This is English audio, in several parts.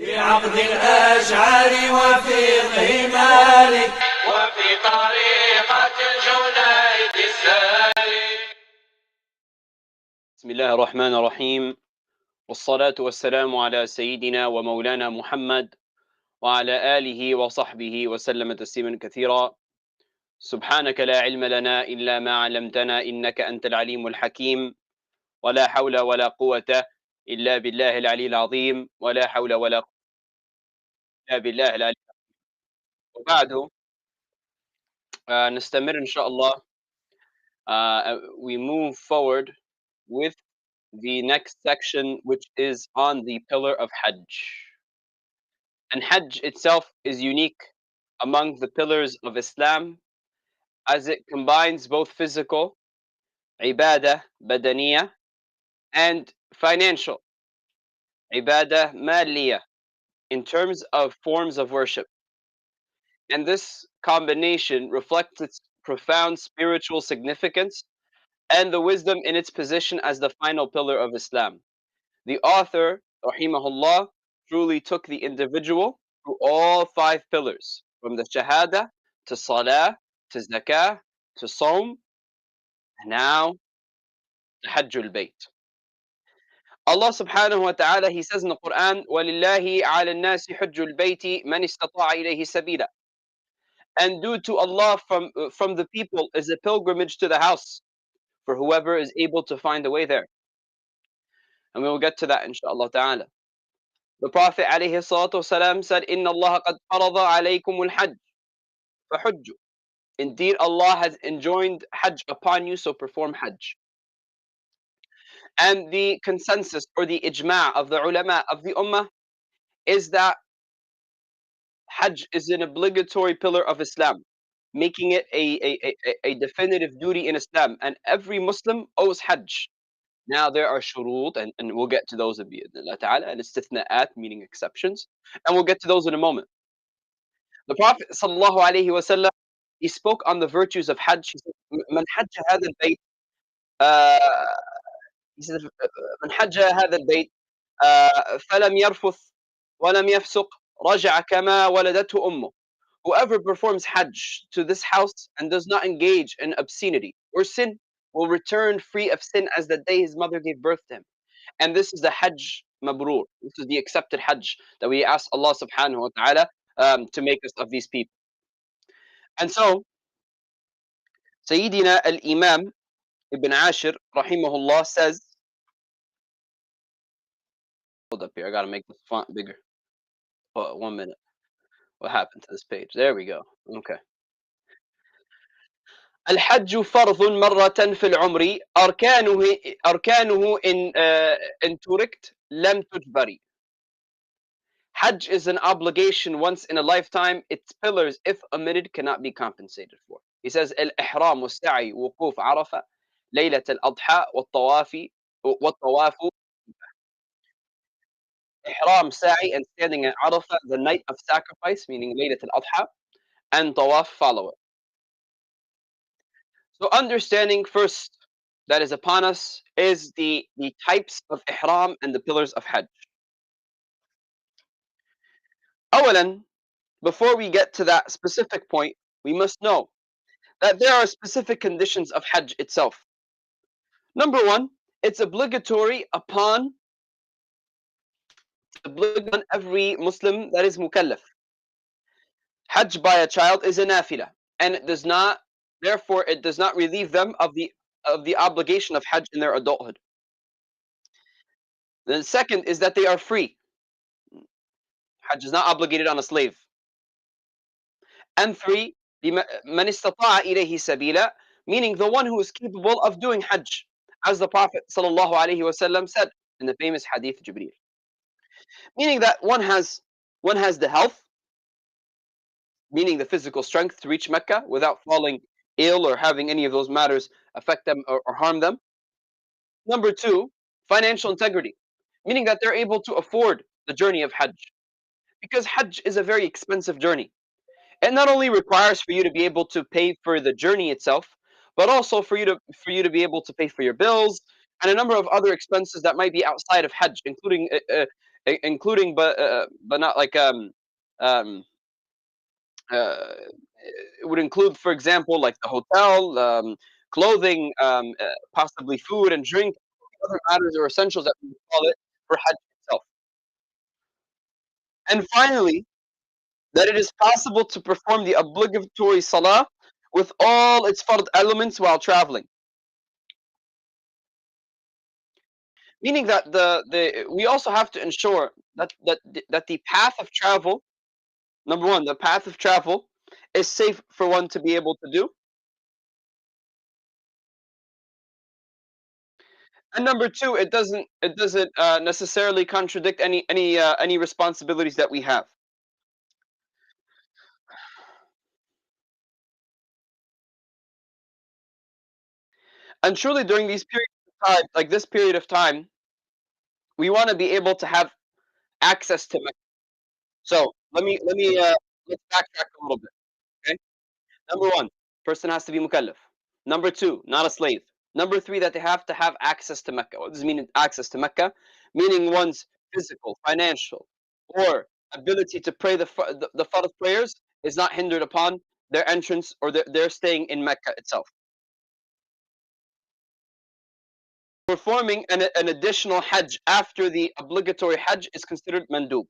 في عقد الأشعار وفقه مالك وفي طريقة الجنيد السالك. بسم الله الرحمن الرحيم، والصلاة والسلام على سيدنا ومولانا محمد وعلى آله وصحبه وسلم تسليما كثيرا. سبحانك لا علم لنا إلا ما علمتنا إنك أنت العليم الحكيم، ولا حول ولا قوة إلا بالله العلي العظيم، ولا حول ولا قوة إلا بالله العلي. وبعده نستمر إن شاء الله. We move forward with the next section, which is on the pillar of Hajj. And Hajj itself is unique among the pillars of Islam as it combines both physical, ibadah, badaniya, and financial, ibadah, maliya, in terms of forms of worship. And this combination reflects its profound spiritual significance and the wisdom in its position as the final pillar of Islam. The author, rahimahullah, truly took the individual through all five pillars, from the shahada to salah to zakah to Sawm, and now to Hajjul Bayt. Allah subhanahu wa ta'ala, He says in the Quran, وَلِلَّهِ عَلَى النَّاسِ حُجُّ الْبَيْتِ مَنِ اسْتَطَاعَ إِلَيْهِ سَبِيلًا. And due to Allah from the people is a pilgrimage to the house for whoever is able to find a way there. And we will get to that inshaAllah ta'ala. The Prophet alayhi salatu wasalam said, إِنَّ اللَّهَ قَدْ فَرَضَ عَلَيْكُمُ الْحَجِّ فَحُجُّوا. Indeed, Allah has enjoined Hajj upon you, so perform Hajj. And the consensus or the ijma' of the ulama of the ummah is that Hajj is an obligatory pillar of Islam, making it a definitive duty in Islam. And every Muslim owes Hajj. Now there are shurut, and we'll get to those in bi'idhnillah ta'ala, and istithna'at, meaning exceptions. And we'll get to those in a moment. The Prophet sallallahu alayhi wasallam, he spoke on the virtues of Hajj. He said, "Man hajja hadha al-bayt, he said, من حج هذا البيت فلم يرفث ولم يفسق رجع كما ولدته أمه." Whoever performs Hajj to this house and does not engage in obscenity or sin will return free of sin as the day his mother gave birth to him. And this is the Hajj Mabrur. This is the accepted Hajj that we ask Allah subhanahu wa ta'ala to make us of these people. And so, Sayyidina al-Imam Ibn Ashir, rahimahullah, says, hold up here, I gotta make this font bigger. Oh, 1 minute. What happened to this page? There we go. Okay. الحج فرض مرة في العمر أركانه إن تركت لم تجبري. Hajj is an obligation once in a lifetime. Its pillars, if omitted, cannot be compensated for. He says, الإحرام والسعي وقوف عرفة ليلة الأضحى والطواف. Ihram, sa'i, and standing at Arafah, the night of sacrifice, meaning Laylat al-Adha, and tawaf follow it. So understanding first that is upon us is the types of ihram and the pillars of Hajj. Awalan, before we get to that specific point, we must know that there are specific conditions of Hajj itself. Number one, it's obligatory upon every Muslim that is mukallaf. Hajj by a child is a nafila, and it does not, therefore, it does not relieve them of the obligation of Hajj in their adulthood. The second is that they are free. Hajj is not obligated on a slave. And three, مَنِ اسْتَطَاعَ إِلَيْهِ سَبِيلًا, meaning the one who is capable of doing Hajj, as the Prophet sallallahu alaihi wasallam said in the famous hadith Jibreel. Meaning that one has the health, meaning the physical strength to reach Mecca without falling ill or having any of those matters affect them or harm them. Number two, financial integrity, meaning that they're able to afford the journey of Hajj. Because Hajj is a very expensive journey. It not only requires for you to be able to pay for the journey itself, but also for you to be able to pay for your bills and a number of other expenses that might be outside of Hajj, including including but not like um it would include, for example, like the hotel, clothing, possibly food and drink, other matters or essentials that we would call it for Hajj itself. And finally, that it is possible to perform the obligatory salah with all its fard elements while traveling. Meaning that the we also have to ensure that the path of travel, number one, the path of travel is safe for one to be able to do. And number two, it doesn't necessarily contradict any responsibilities that we have. And truly, during these periods of time, like this period of time, we want to be able to have access to Mecca. So let's backtrack a little bit. Okay, number one, person has to be mukallaf. Number two, not a slave. Number three, that they have to have access to Mecca. What does it mean access to Mecca? Meaning one's physical, financial, or ability to pray the fard prayers is not hindered upon their entrance or their staying in Mecca itself. Performing an additional Hajj after the obligatory Hajj is considered mandub.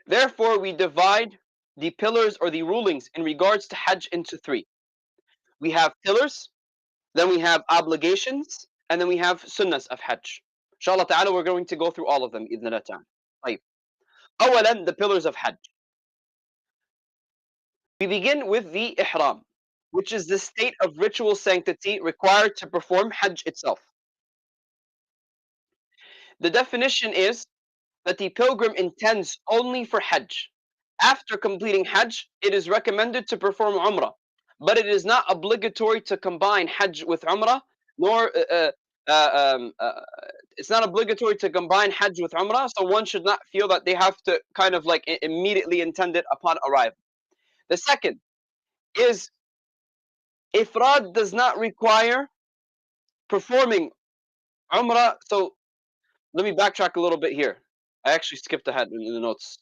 Therefore, we divide the pillars or the rulings in regards to Hajj into three. We have pillars, then we have obligations, and then we have sunnahs of Hajj. Inshallah ta'ala, we're going to go through all of them. إذن الله تعالى. طيب. أولا, the pillars of Hajj. We begin with the Ihram, which is the state of ritual sanctity required to perform Hajj itself. The definition is that the pilgrim intends only for Hajj. After completing Hajj, it is recommended to perform Umrah, but it is not obligatory to combine Hajj with Umrah, nor it's not obligatory to combine Hajj with Umrah, so one should not feel that they have to kind of like immediately intend it upon arrival. The second is Ifrad does not require performing Umrah. So let me backtrack a little bit here. I actually skipped ahead in the notes.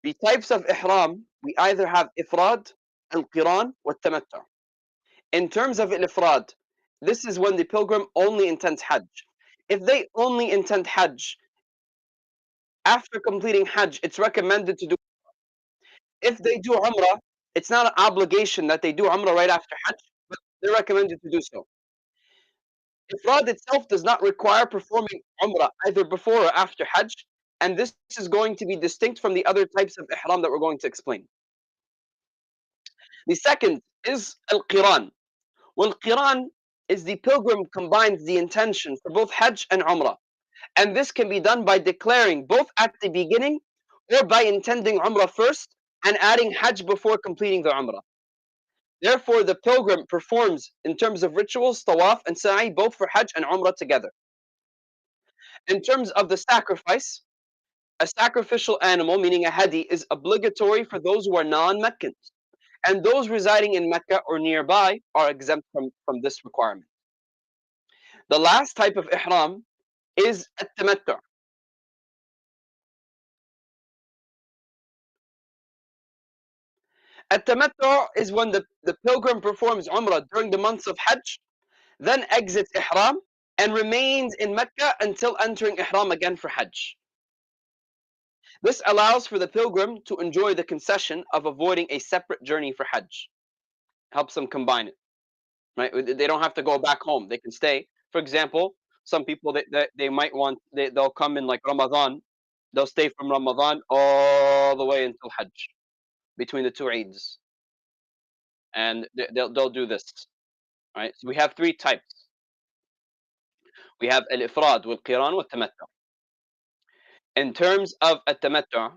The types of ihram, we either have ifrad, al-qiran, or tamattu. In terms of al-ifrad, this is when the pilgrim only intends Hajj. If they only intend Hajj, after completing Hajj, it's recommended to do. If they do Umrah, it's not an obligation that they do Umrah right after Hajj, but they're recommended to do so. Ifrad itself does not require performing Umrah either before or after Hajj, and this is going to be distinct from the other types of ihram that we're going to explain. The second is al-qiran. Well, qiran is the pilgrim combines the intention for both Hajj and Umrah, and this can be done by declaring both at the beginning or by intending Umrah first and adding Hajj before completing the Umrah. Therefore, the pilgrim performs, in terms of rituals, tawaf and sa'i both for Hajj and Umrah together. In terms of the sacrifice, a sacrificial animal, meaning a hadi, is obligatory for those who are non-Meccans, and those residing in Mecca or nearby are exempt from this requirement. The last type of ihram is at-tamattu. At-tamattu is when the pilgrim performs Umrah during the months of Hajj, then exits ihram and remains in Mecca until entering ihram again for Hajj. This allows for the pilgrim to enjoy the concession of avoiding a separate journey for Hajj. Helps them combine it, right? They don't have to go back home. They can stay. For example, some people they might want they'll come in like Ramadan. They'll stay from Ramadan all the way until Hajj between the two Eids, and they'll do this, right? So we have three types. We have al-ifrad, wal-qiran, wal-tamattu. In terms of at-tamattu,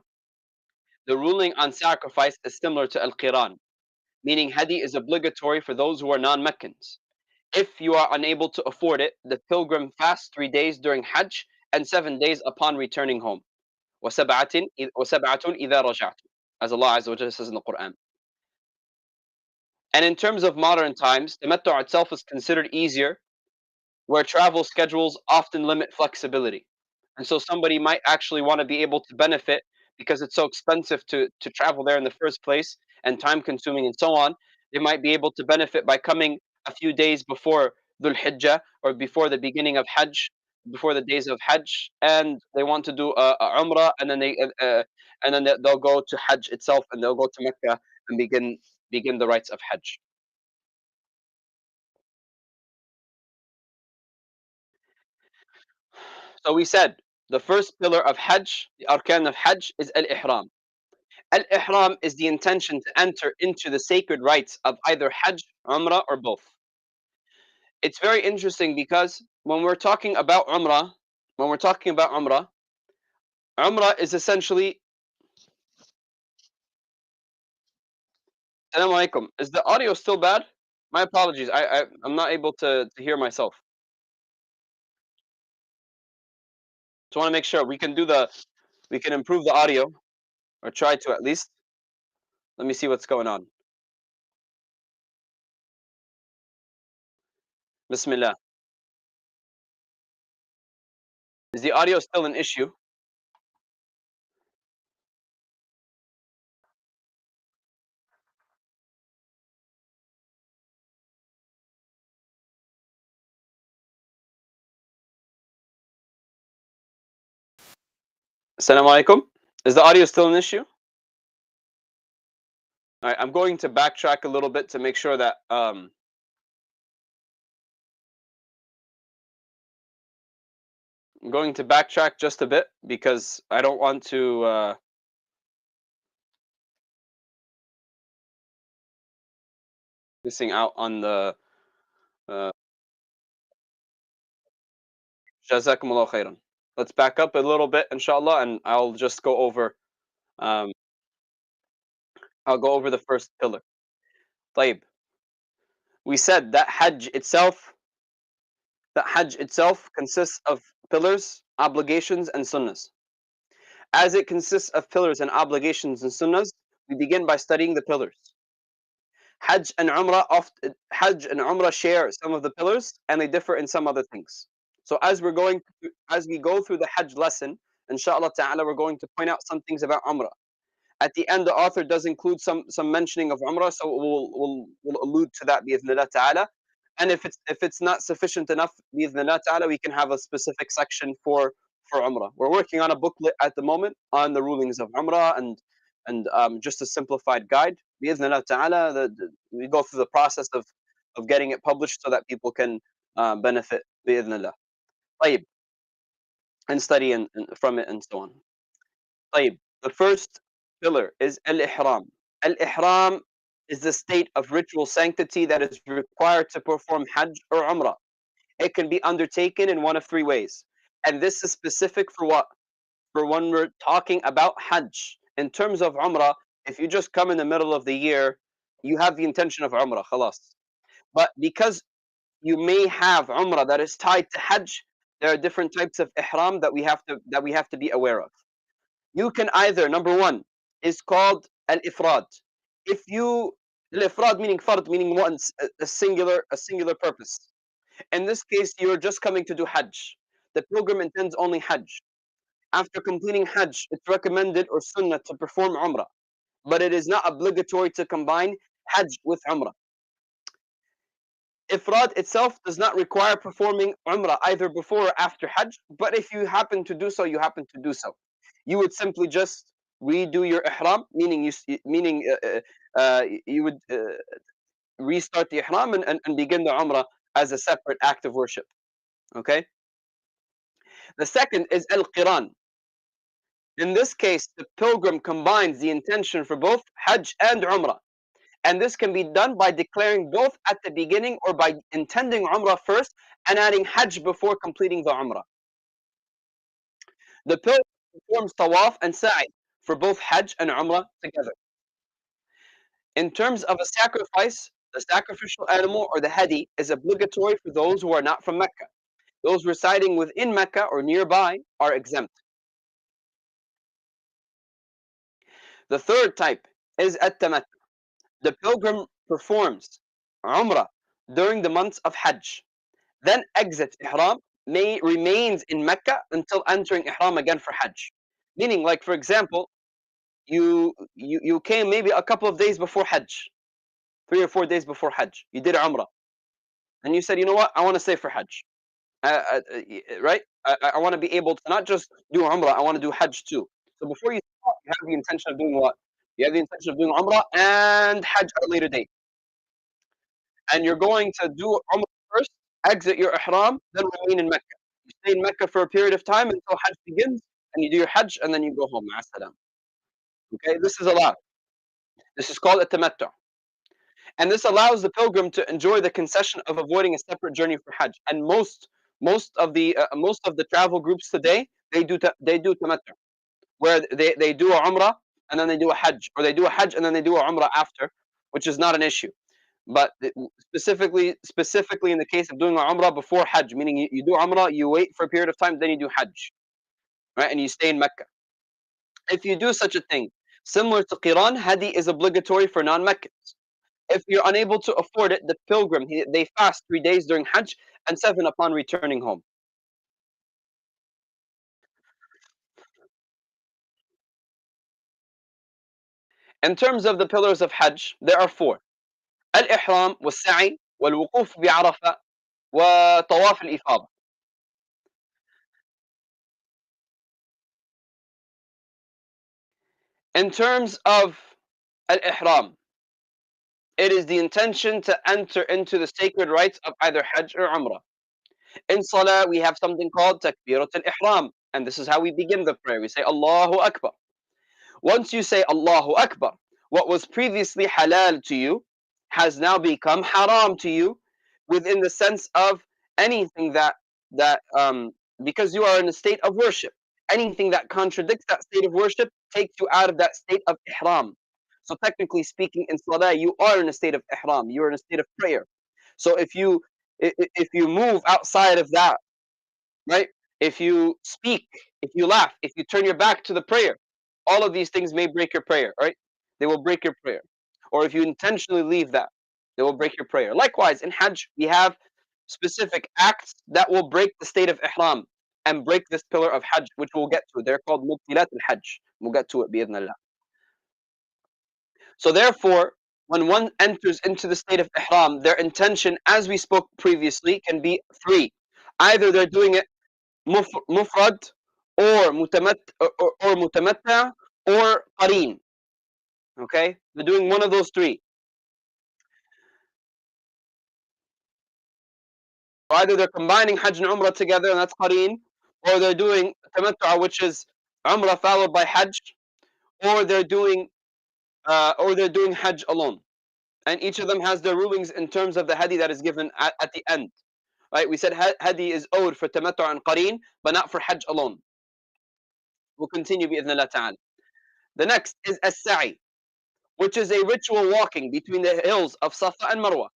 the ruling on sacrifice is similar to al-qiran, meaning hadi is obligatory for those who are non-Meccans. If you are unable to afford it, the pilgrim fasts 3 days during Hajj and 7 days upon returning home. وَسَبْعَةٌ إِذَا رَجَعْتُمْ, as Allah Azza wa Jalla says in the Quran. And in terms of modern times, tamattu itself is considered easier where travel schedules often limit flexibility. And so somebody might actually want to be able to benefit because it's so expensive to travel there in the first place and time consuming and so on. They might be able to benefit by coming a few days before Dhul Hijjah or before the beginning of Hajj, before the days of Hajj, and they want to do a Umrah, and then they'll go to Hajj itself, and they'll go to Mecca and begin the rites of Hajj. So we said the first pillar of Hajj, the arkan of Hajj, is al-ihram. Al-ihram is the intention to enter into the sacred rites of either Hajj, Umrah, or both. It's very interesting because when we're talking about Umrah is essentially. Assalamu alaikum. Is the audio still bad? My apologies. I'm not able to hear myself. Just want to make sure we can improve the audio, or try to at least. Let me see what's going on. Bismillah. Is the audio still an issue? Assalamu alaikum. Is the audio still an issue? All right, I'm going to backtrack a little bit to make sure that I'm going to backtrack just a bit because I don't want to missing out on the uh, Jazakumullah khairan. Let's back up a little bit, inshallah, and um, I'll go over the first pillar. طيب. We said that Hajj itself consists of pillars, obligations, and sunnahs. As it consists of pillars and obligations and sunnahs, we begin by studying the pillars. Hajj and Umrah share some of the pillars, and they differ in some other things. So as we go through the Hajj lesson, inshallah ta'ala, we're going to point out some things about Umrah. At the end, the author does include some mentioning of Umrah, so we'll allude to that bi'idhnillah ta'ala. And if it's not sufficient enough, bi'idhnillah ta'ala, we can have a specific section for Umrah. We're working on a booklet at the moment on the rulings of Umrah and just a simplified guide. Bi'idhnillah ta'ala, we go through the process of getting it published so that people can benefit bi'idhnillah. طيب, and study from it and so on. طيب, the first pillar is al-ihram. Al-ihram is the state of ritual sanctity that is required to perform Hajj or Umrah. It can be undertaken in one of three ways. And this is specific for what? For when we're talking about Hajj. In terms of Umrah, if you just come in the middle of the year, you have the intention of Umrah, khalas. But because you may have Umrah that is tied to Hajj, there are different types of ihram that we have to be aware of. You can either, number one, is called al-ifrad. If you Al-ifrad meaning fard, meaning once, a singular purpose. In this case, you're just coming to do Hajj. The pilgrim intends only Hajj. After completing Hajj, it's recommended or sunnah to perform Umrah, but it is not obligatory to combine Hajj with Umrah. Ifrad itself does not require performing Umrah either before or after Hajj, but if you happen to do so, you happen to do so. You would simply just redo your ihram, you would restart the ihram and begin the Umrah as a separate act of worship. Okay? The second is al-qiran. In this case, the pilgrim combines the intention for both Hajj and Umrah. And this can be done by declaring both at the beginning or by intending Umrah first and adding Hajj before completing the Umrah. The pilgrim performs Tawaf and Sa'i for both Hajj and Umrah together. In terms of a sacrifice, the sacrificial animal or the hadi is obligatory for those who are not from Mecca. Those residing within Mecca or nearby are exempt. The third type is at-tamattu. The pilgrim performs Umrah during the months of Hajj then exits ihram, remains in Mecca until entering ihram again for Hajj. Meaning, like for example, you came maybe a couple of days before Hajj, 3 or 4 days before Hajj. You did Umrah, and you said, you know what, I want to stay for Hajj. Right? I want to be able to not just do Umrah, I want to do Hajj too. So before you start, you have the intention of doing what? You have the intention of doing Umrah and Hajj at a later date. And you're going to do Umrah first, exit your Ihram, then remain in Mecca. You stay in Mecca for a period of time until Hajj begins, and you do your Hajj, and then you go home. Ma'as-salam. Okay, this is allowed. This is called a tamattu. And this allows the pilgrim to enjoy the concession of avoiding a separate journey for Hajj. And most of the travel groups today, they do tamattu, where they do a Umrah and then they do a Hajj, or they do a Hajj and then they do a Umrah after, which is not an issue. But specifically in the case of doing a Umrah before Hajj, meaning you do Umrah, you wait for a period of time, then you do Hajj, right? And you stay in Mecca. If you do such a thing, similar to Qiran, Hadi is obligatory for non-Meccans. If you're unable to afford it, the pilgrim, they fast 3 days during Hajj and 7 upon returning home. In terms of the pillars of Hajj, there are 4. Al-Ihram, wal-Sa'i, wal-Wuquf bi-Arafah, wa Tawaf al-Ifada. In terms of Al-Ihram, it is the intention to enter into the sacred rites of either Hajj or Umrah. In Salah, we have something called Takbirat al-Ihram, and this is how we begin the prayer. We say Allahu Akbar. Once you say Allahu Akbar, what was previously halal to you has now become haram to you, within the sense of anything that because you are in a state of worship. Anything that contradicts that state of worship takes you out of that state of ihram. So technically speaking, in salah, you are in a state of ihram. You are in a state of prayer. So if you move outside of that, right? If you speak, if you laugh, if you turn your back to the prayer, all of these things may break your prayer, right? They will break your prayer. Or if you intentionally leave that, they will break your prayer. Likewise, in Hajj, we have specific acts that will break the state of Ihram and break this pillar of Hajj, which we'll get to. They're called Mubtilat al-Hajj. We'll get to it, bi'idhnillah. So therefore, when one enters into the state of Ihram, their intention, as we spoke previously, can be 3. Either they're doing it mufrad or mutamatta or qareen. Okay, they're doing one of those 3. Either they're combining Hajj and Umrah together, and that's qareen, or they're doing tamattu, which is Umrah followed by Hajj, or they're doing Hajj alone. And each of them has their rulings in terms of the hadi that is given at the end. Right? We said hadi is owed for tamattu and qareen, but not for Hajj alone. We'll continue bi'idhnillah ta'ala. The next is as-sa'i, which is a ritual walking between the hills of Safa and Marwa.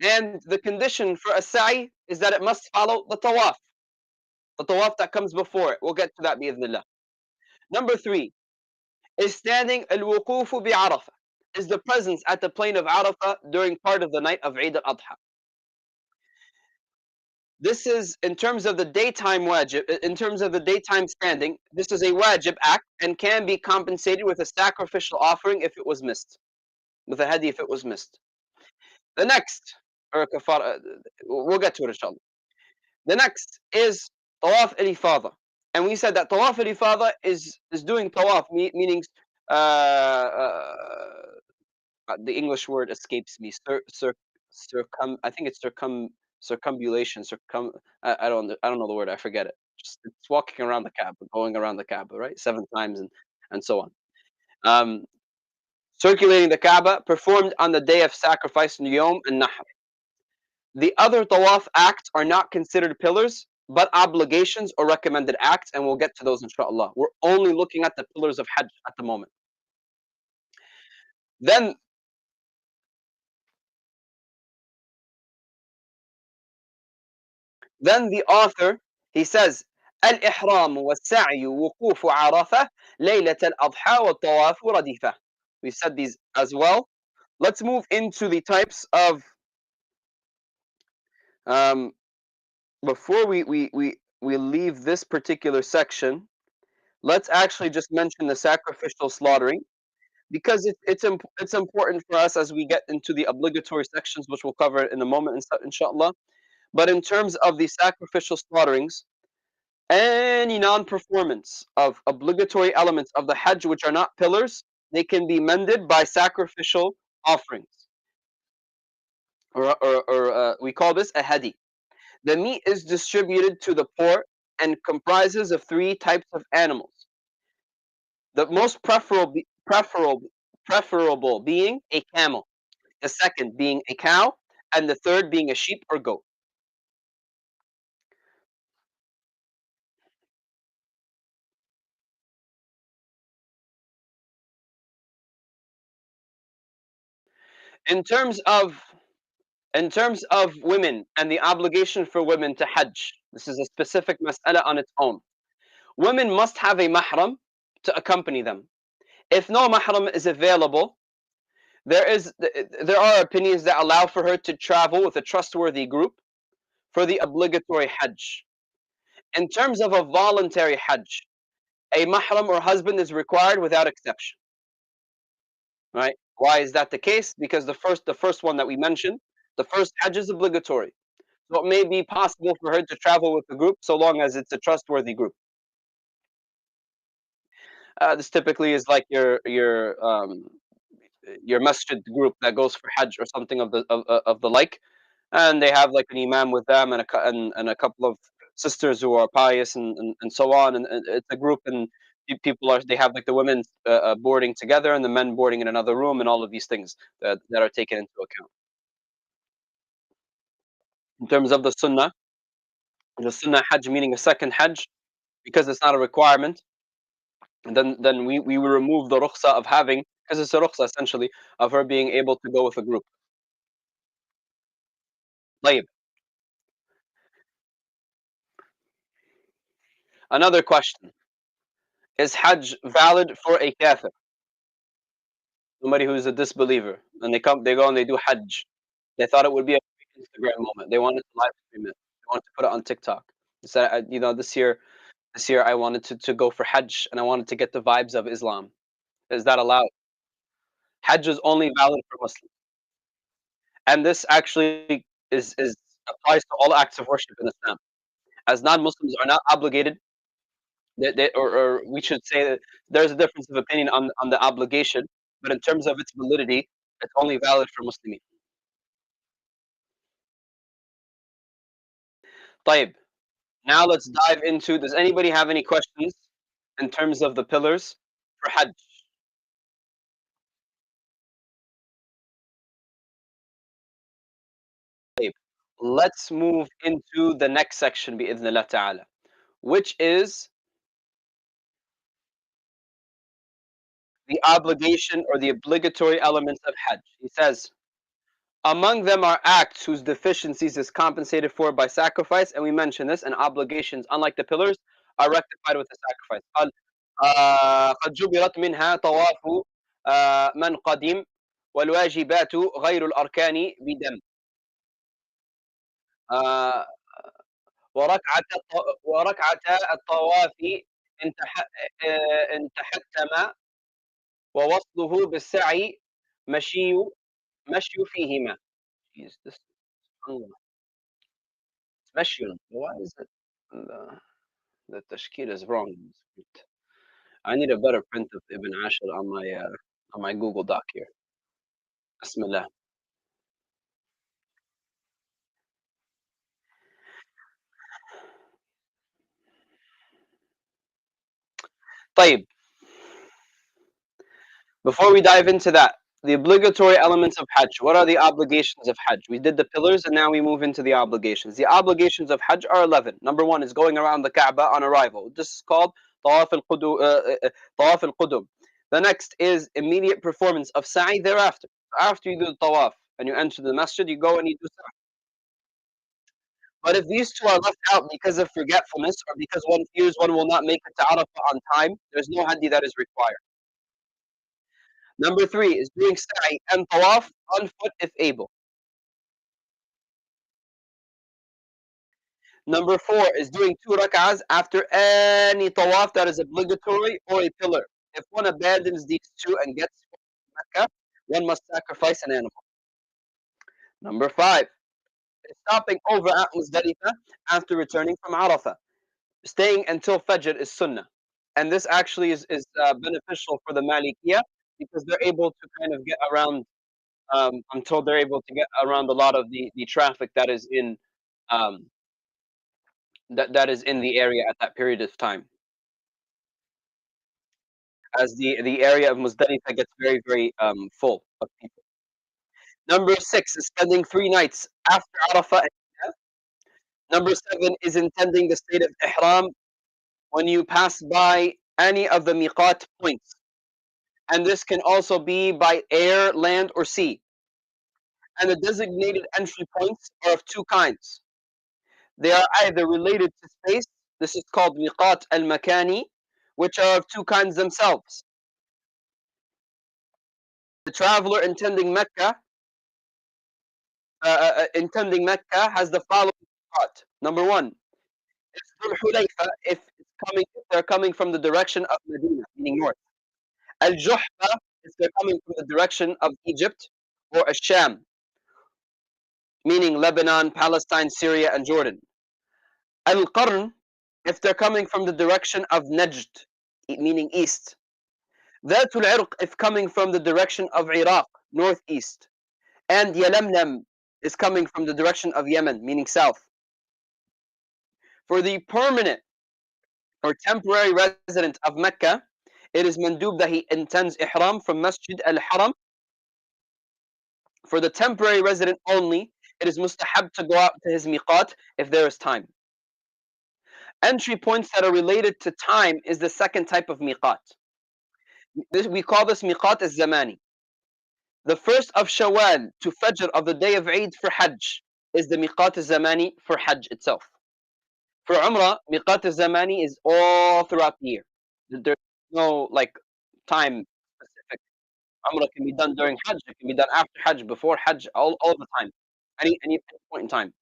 And the condition for a sa'i is that it must follow the tawaf that comes before it. We'll get to that bi'idhnillah. Number 3 is standing al-wuqufu bi-Arafah, is the presence at the plain of Arafah during part of the night of Eid al-Adha. This is in terms of the daytime wajib, in terms of the daytime standing, this is a wajib act and can be compensated with a sacrificial offering if it was missed, with a hadi if it was missed. The next, or kafara, we'll get to it inshallah. The next is tawaf al-ifada. And we said that tawaf al-ifada is doing tawaf, meaning the English word escapes me. I think it's circumambulation. I don't know the word. I forget it. Just it's walking around the Kaaba, going around the Kaaba, right? 7 times and so on. Circulating the Kaaba, performed on the day of sacrifice, Yom and Nahr. The other tawaf acts are not considered pillars, but obligations or recommended acts, and we'll get to those inshallah. We're only looking at the pillars of Hajj at the moment. Then the author, he says, الإحرام والسعي وقوف عرفة ليلة الأضحى والطواف رديفة. We said these as well. Let's move into the types of Um, before we leave this particular section, let's actually just mention the sacrificial slaughtering because it's important for us as we get into the obligatory sections, which we'll cover in a moment, inshallah. But in terms of the sacrificial slaughterings, any non-performance of obligatory elements of the Hajj which are not pillars, they can be mended by sacrificial offerings, or we call this a hadi. The meat is distributed to the poor and comprises of three types of animals. The most preferable being a camel, the second being a cow, and the third being a sheep or goat. In terms of in terms of women and the obligation for women to Hajj, this is a specific mas'ala on its own. Women must have a mahram to accompany them. If no mahram is available, there are opinions that allow for her to travel with a trustworthy group for the obligatory Hajj. In terms of a voluntary Hajj, a mahram or husband is required without exception. Right? Why is that the case? Because the first one that we mentioned, the first Hajj is obligatory. So it may be possible for her to travel with the group so long as it's a trustworthy group. This typically is like your masjid group that goes for Hajj or something of the like, and they have like an imam with them and and a couple of sisters who are pious and so on, and it's a group, and people are they have like the women boarding together and the men boarding in another room, and all of these things that are taken into account. In terms of the sunnah Hajj meaning a second Hajj, because it's not a requirement, and then we will remove the rukhsa of having, because it's a rukhsa essentially, of her being able to go with a group. طيب. Another question: is Hajj valid for a kafir, somebody who's a disbeliever, and they go and they do Hajj? They thought it would be a quick Instagram moment. They wanted to live stream it. They wanted to put it on TikTok. They said, this year I wanted to go for Hajj and I wanted to get the vibes of Islam. Is that allowed? Hajj is only valid for Muslims, and this actually is applies to all acts of worship in Islam. As non-Muslims are not obligated, or we should say that there's a difference of opinion on the obligation, but in terms of its validity, it's only valid for Muslims. طيب. Now let's dive into. Does anybody have any questions in terms of the pillars for Hajj? طيب. Let's move into the next section بإذن الله تعالى, which is the obligation or the obligatory elements of Hajj. He says, among them are acts whose deficiencies is compensated for by sacrifice, and we mentioned this, and obligations, unlike the pillars, are rectified with the sacrifice. قال قد جبرت منها طواف من قدم والواجبات غير الأركان بدم. آه، وركعتا الطواف إن إن تحتم ووصله بالسعي مشي مشي فيهما. Jeez, this مشي. Why is it the تشكيل is wrong in the script? I need a better print of Ibn Ashir on my Google Doc here. بسم الله. طيب. Before we dive into that, the obligatory elements of Hajj. What are the obligations of Hajj? We did the pillars and now we move into the obligations. The obligations of Hajj are 11. Number one is going around the Kaaba on arrival. This is called Tawaf Tawaf al-Qudum. The next is immediate performance of Sa'i thereafter. After you do the Tawaf and you enter the masjid, you go and you do Sa'i. But if these two are left out because of forgetfulness or because one fears one will not make it to Arafah on time, there's no Hadi that is required. Number three is doing sa'i and tawaf on foot if able. Number 4 is doing 2 rak'ahs after any tawaf that is obligatory or a pillar. If one abandons these two and gets to Mecca, one must sacrifice an animal. Number 5 is stopping over at Muzdalifah after returning from Arafah. Staying until Fajr is sunnah. And this actually is beneficial for the Malikiyah because they're able to kind of get around, I'm told they're able to get around a lot of the traffic that is in um, that is in the area at that period of time, as the area of Muzdalifah gets very, very full of people. Number 6 is spending 3 nights after Arafah. And Mina. Number 7 is intending the state of Ihram when you pass by any of the miqat points. And this can also be by air, land, or sea. And the designated entry points are of two kinds. They are either related to space, this is called miqat al-makani, which are of two kinds themselves. The traveler intending Mecca has the following miqat. Number 1 is Dhul Hulayfa if they're coming from the direction of Medina, meaning north. Al-Juhfa if they're coming from the direction of Egypt, or Asham, meaning Lebanon, Palestine, Syria, and Jordan. Al-Qarn if they're coming from the direction of Najd, meaning east. Dhatul Irq if coming from the direction of Iraq, northeast. And Yalamlam is coming from the direction of Yemen, meaning south. For the permanent or temporary resident of Mecca, it is mandub that he intends ihram from Masjid al-Haram. For the temporary resident only, it is mustahab to go out to his miqat if there is time. Entry points that are related to time is the second type of miqat. We call this miqat al-zamani. The first of Shawwal to Fajr of the day of Eid for Hajj is the miqat al-zamani for Hajj itself. For Umrah, miqat al-zamani is all throughout the year. There's no like time specific. Umrah can be done during Hajj, it can be done after Hajj, before Hajj, all the time. Any point in time.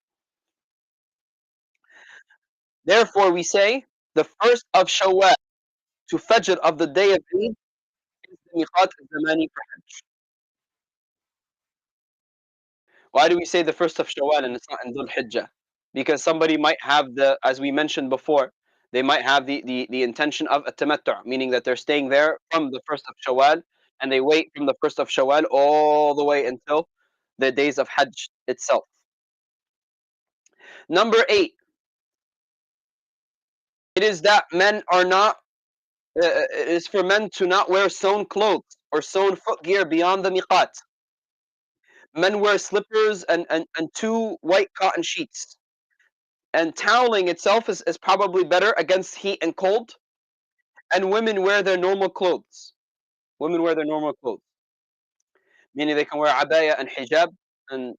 Therefore, we say the first of Shawwal to Fajr of the day of Eid is the miqat al-zamani for Hajj. Why do we say the first of Shawwal and it's not in Dhul Hijjah? Because somebody might have as we mentioned before, they might have the intention of a tamattu', meaning that they're staying there from the first of Shawwal and they wait from the first of Shawwal all the way until the days of Hajj itself. Number 8, it is that men are not. It is for men to not wear sewn clothes or sewn footgear beyond the miqat. Men wear slippers and 2 white cotton sheets. And toweling itself is probably better against heat and cold. And women wear their normal clothes. Women wear their normal clothes, meaning they can wear abaya and hijab, and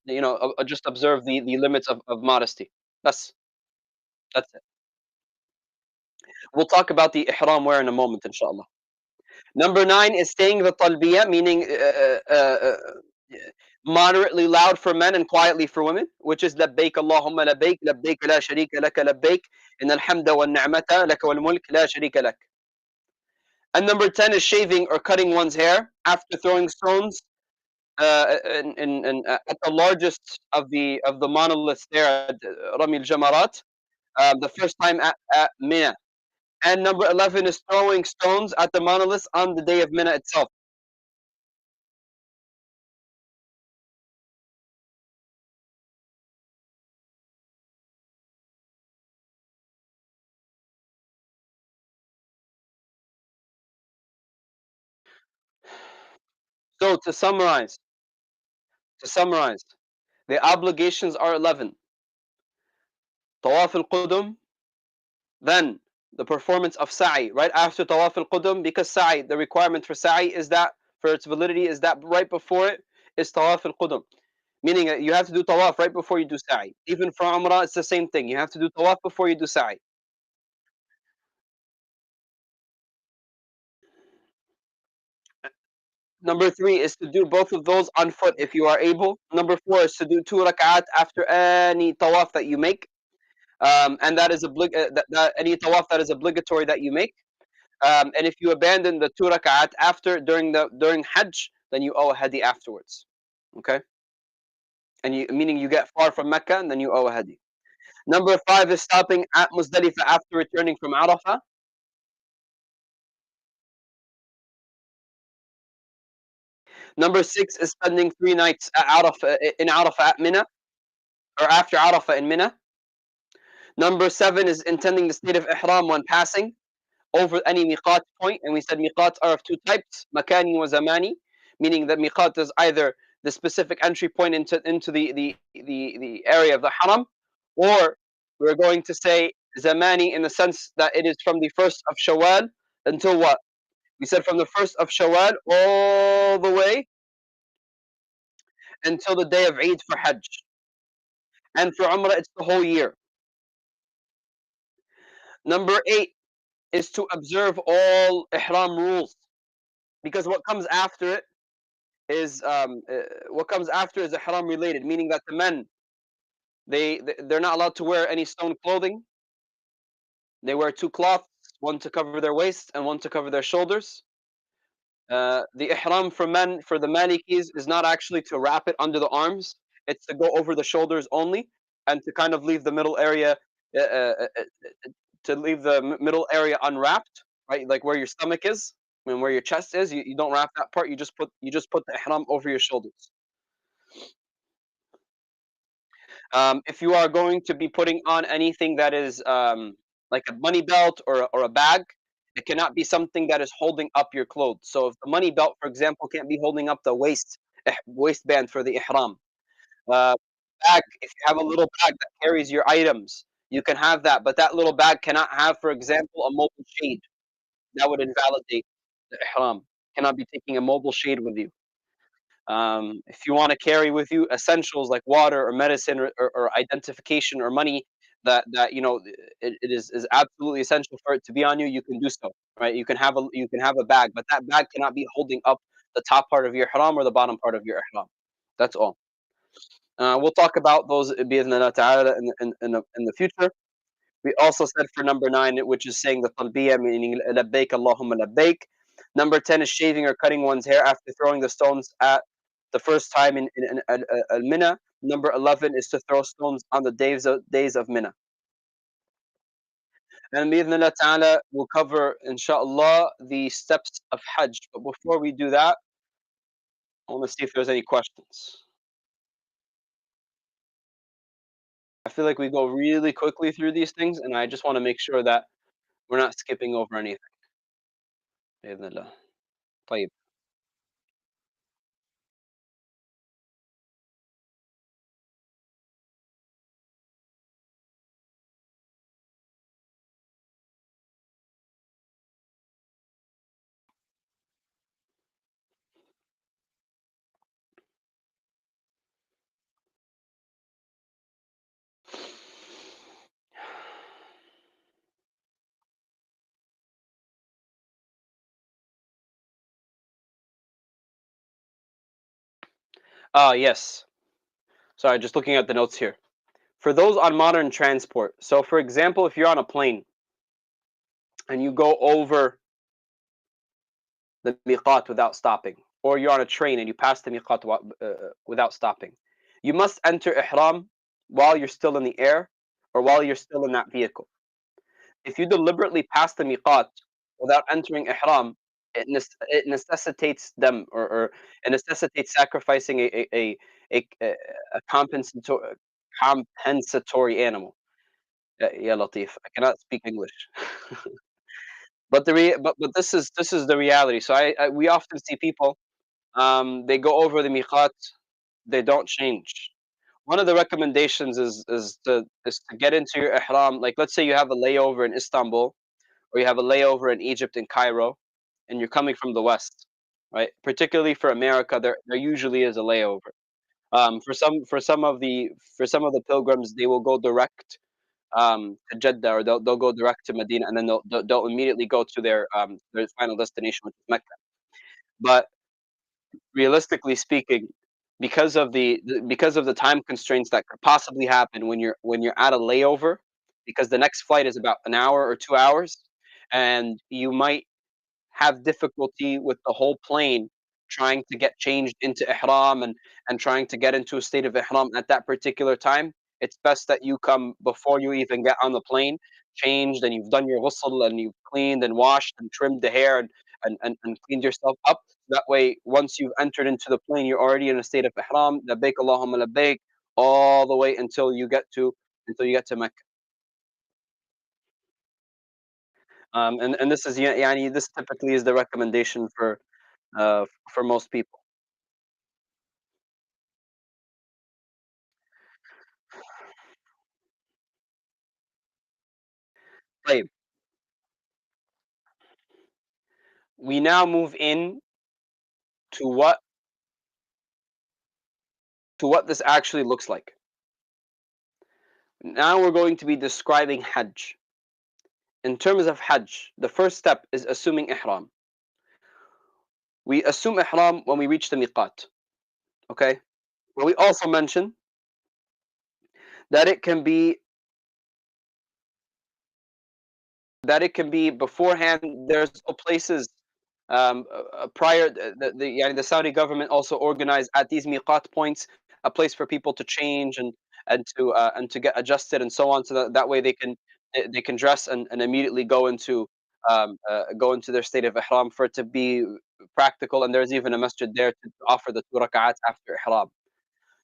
just observe the limits of modesty. That's it. We'll talk about the ihram wear in a moment, inshallah. Number 9 is saying the talbiyah, meaning moderately loud for men and quietly for women, which is labbaik Allahumma labbaik, labbaik la sharika laka labbaik, innal hamda wan ni'mata laka wal mulk la sharika lak. And number 10 is shaving or cutting one's hair after throwing stones at the largest of the monoliths there at Rami al-Jamarat, the first time at Mina. And number 11 is throwing stones at the monoliths on the day of Mina itself. So to summarize, the obligations are 11. Tawaf al-Qudum, then the performance of sa'i right after Tawaf al-Qudum, because sa'i, the requirement for sa'i is that, for its validity, is that right before it is Tawaf al-Qudum. Meaning you have to do tawaf right before you do sa'i. Even for Umrah, it's the same thing. You have to do tawaf before you do sa'i. Number 3 is to do both of those on foot if you are able. Number 4 is to do 2 rak'at after any tawaf that you make. and that is any tawaf that is obligatory that you make. And if you abandon the 2 rak'at after during Hajj, then you owe a hadi afterwards. Okay, and meaning you get far from Mecca and then you owe a hadi. Number 5 is stopping at Muzdalifah after returning from Arafah. Number 6 is spending 3 nights at Arafah, in Arafah at Mina, or after Arafah in Mina. Number 7 is intending the state of Ihram when passing over any miqat point, and we said miqats are of 2 types, makani wa zamani, meaning that miqat is either the specific entry point into the area of the haram, or we're going to say zamani in the sense that it is from the 1st of Shawwal until what? We said from the 1st of Shawwal all the way until the day of Eid for Hajj. And for Umrah, it's the whole year. Number 8 is to observe all Ihram rules, because what comes after it is Ihram related, meaning that the men they're not allowed to wear any stone clothing. They wear 2 cloths, one to cover their waist and one to cover their shoulders. The ihram for men, for the Malikis, is not actually to wrap it under the arms. It's to go over the shoulders only, and to kind of leave the middle area, uh, uh, uh, uh, middle area unwrapped, right? Like where your stomach is and where your chest is. You don't wrap that part. You just put the ihram over your shoulders. If you are going to be putting on anything that is like a money belt or a bag, it cannot be something that is holding up your clothes. So if the money belt, for example, can't be holding up the waistband for the ihram. Uh, Bag, if you have a little bag that carries your items, you can have that, but that little bag cannot have, for example, a mobile shade. That would invalidate the ihram. Cannot be taking a mobile shade with you. If you want to carry with you essentials like water or medicine or identification or money that it is absolutely essential for it to be on you, you can do so, right? You can have a bag, but that bag cannot be holding up the top part of your ihram or the bottom part of your ihram. That's all. We'll talk about those bi'idhnillah ta'ala in the future. We also said for number 9, which is saying the talbiyah, meaning labbaik Allahumma labbaik. Number 10 is shaving or cutting one's hair after throwing the stones at the first time in Mina. Number 11 is to throw stones on the days of Mina. And bi'idhnillah ta'ala, we'll cover, inshallah, the steps of Hajj. But before we do that, I want to see if there's any questions. I feel like we go really quickly through these things, and I just want to make sure that we're not skipping over anything. بإذن الله. طيب. Yes. Sorry, just looking at the notes here. For those on modern transport, so for example, if you're on a plane and you go over the miqat without stopping, or you're on a train and you pass the miqat without stopping, you must enter ihram while you're still in the air or while you're still in that vehicle. If you deliberately pass the miqat without entering ihram, it necessitates them, or it necessitates sacrificing a compensatory animal. Yeah, Latif. I cannot speak English. But this is the reality. So we often see people, they go over the miqat, they don't change. One of the recommendations is to get into your ihram. Like, let's say you have a layover in Istanbul, or you have a layover in Egypt, in Cairo, and you're coming from the west, right? Particularly for America, there usually is a layover. For some of the pilgrims, they will go direct to Jeddah, or they'll go direct to Medina, and then they'll immediately go to their final destination, which is Mecca. But realistically speaking, because of the time constraints that could possibly happen when you're at a layover, because the next flight is about an hour or 2 hours, and you might have difficulty with the whole plane trying to get changed into ihram and trying to get into a state of ihram at that particular time. It's best that you come before you even get on the plane, changed, and you've done your ghusl, and you've cleaned and washed and trimmed the hair and cleaned yourself up. That way, once you've entered into the plane, you're already in a state of ihram, labbaik Allahumma labbaik, all the way until you get to Mecca. And this is yani, this typically is the recommendation uh, for most people. طيب, we now move in to what this actually looks like. Now we're going to be describing Hajj. In terms of Hajj, the first step is assuming ihram. We assume ihram when we reach the miqat. Okay? But we also mention that it can be beforehand. There's places prior the Saudi government also organized at these miqat points a place for people to change and to get adjusted and so on, so that way they can dress and immediately go into their state of ihram for it to be practical. And there's even a masjid there to offer the 2 rak'ats after ihram.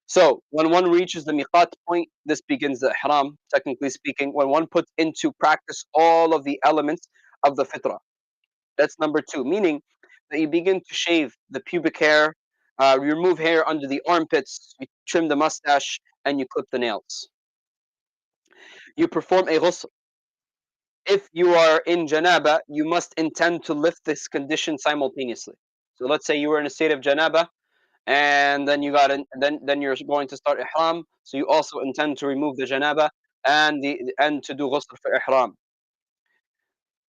So when one reaches the miqat point, this begins the ihram, technically speaking, when one puts into practice all of the elements of the fitrah. That's number two, meaning that you begin to shave the pubic hair, you remove hair under the armpits, you trim the mustache, and you clip the nails. You perform a ghusl. If you are in janaba, you must intend to lift this condition simultaneously. So let's say you were in a state of janaba, and then then you're going to start ihram. So you also intend to remove the janaba and to do ghusl for ihram.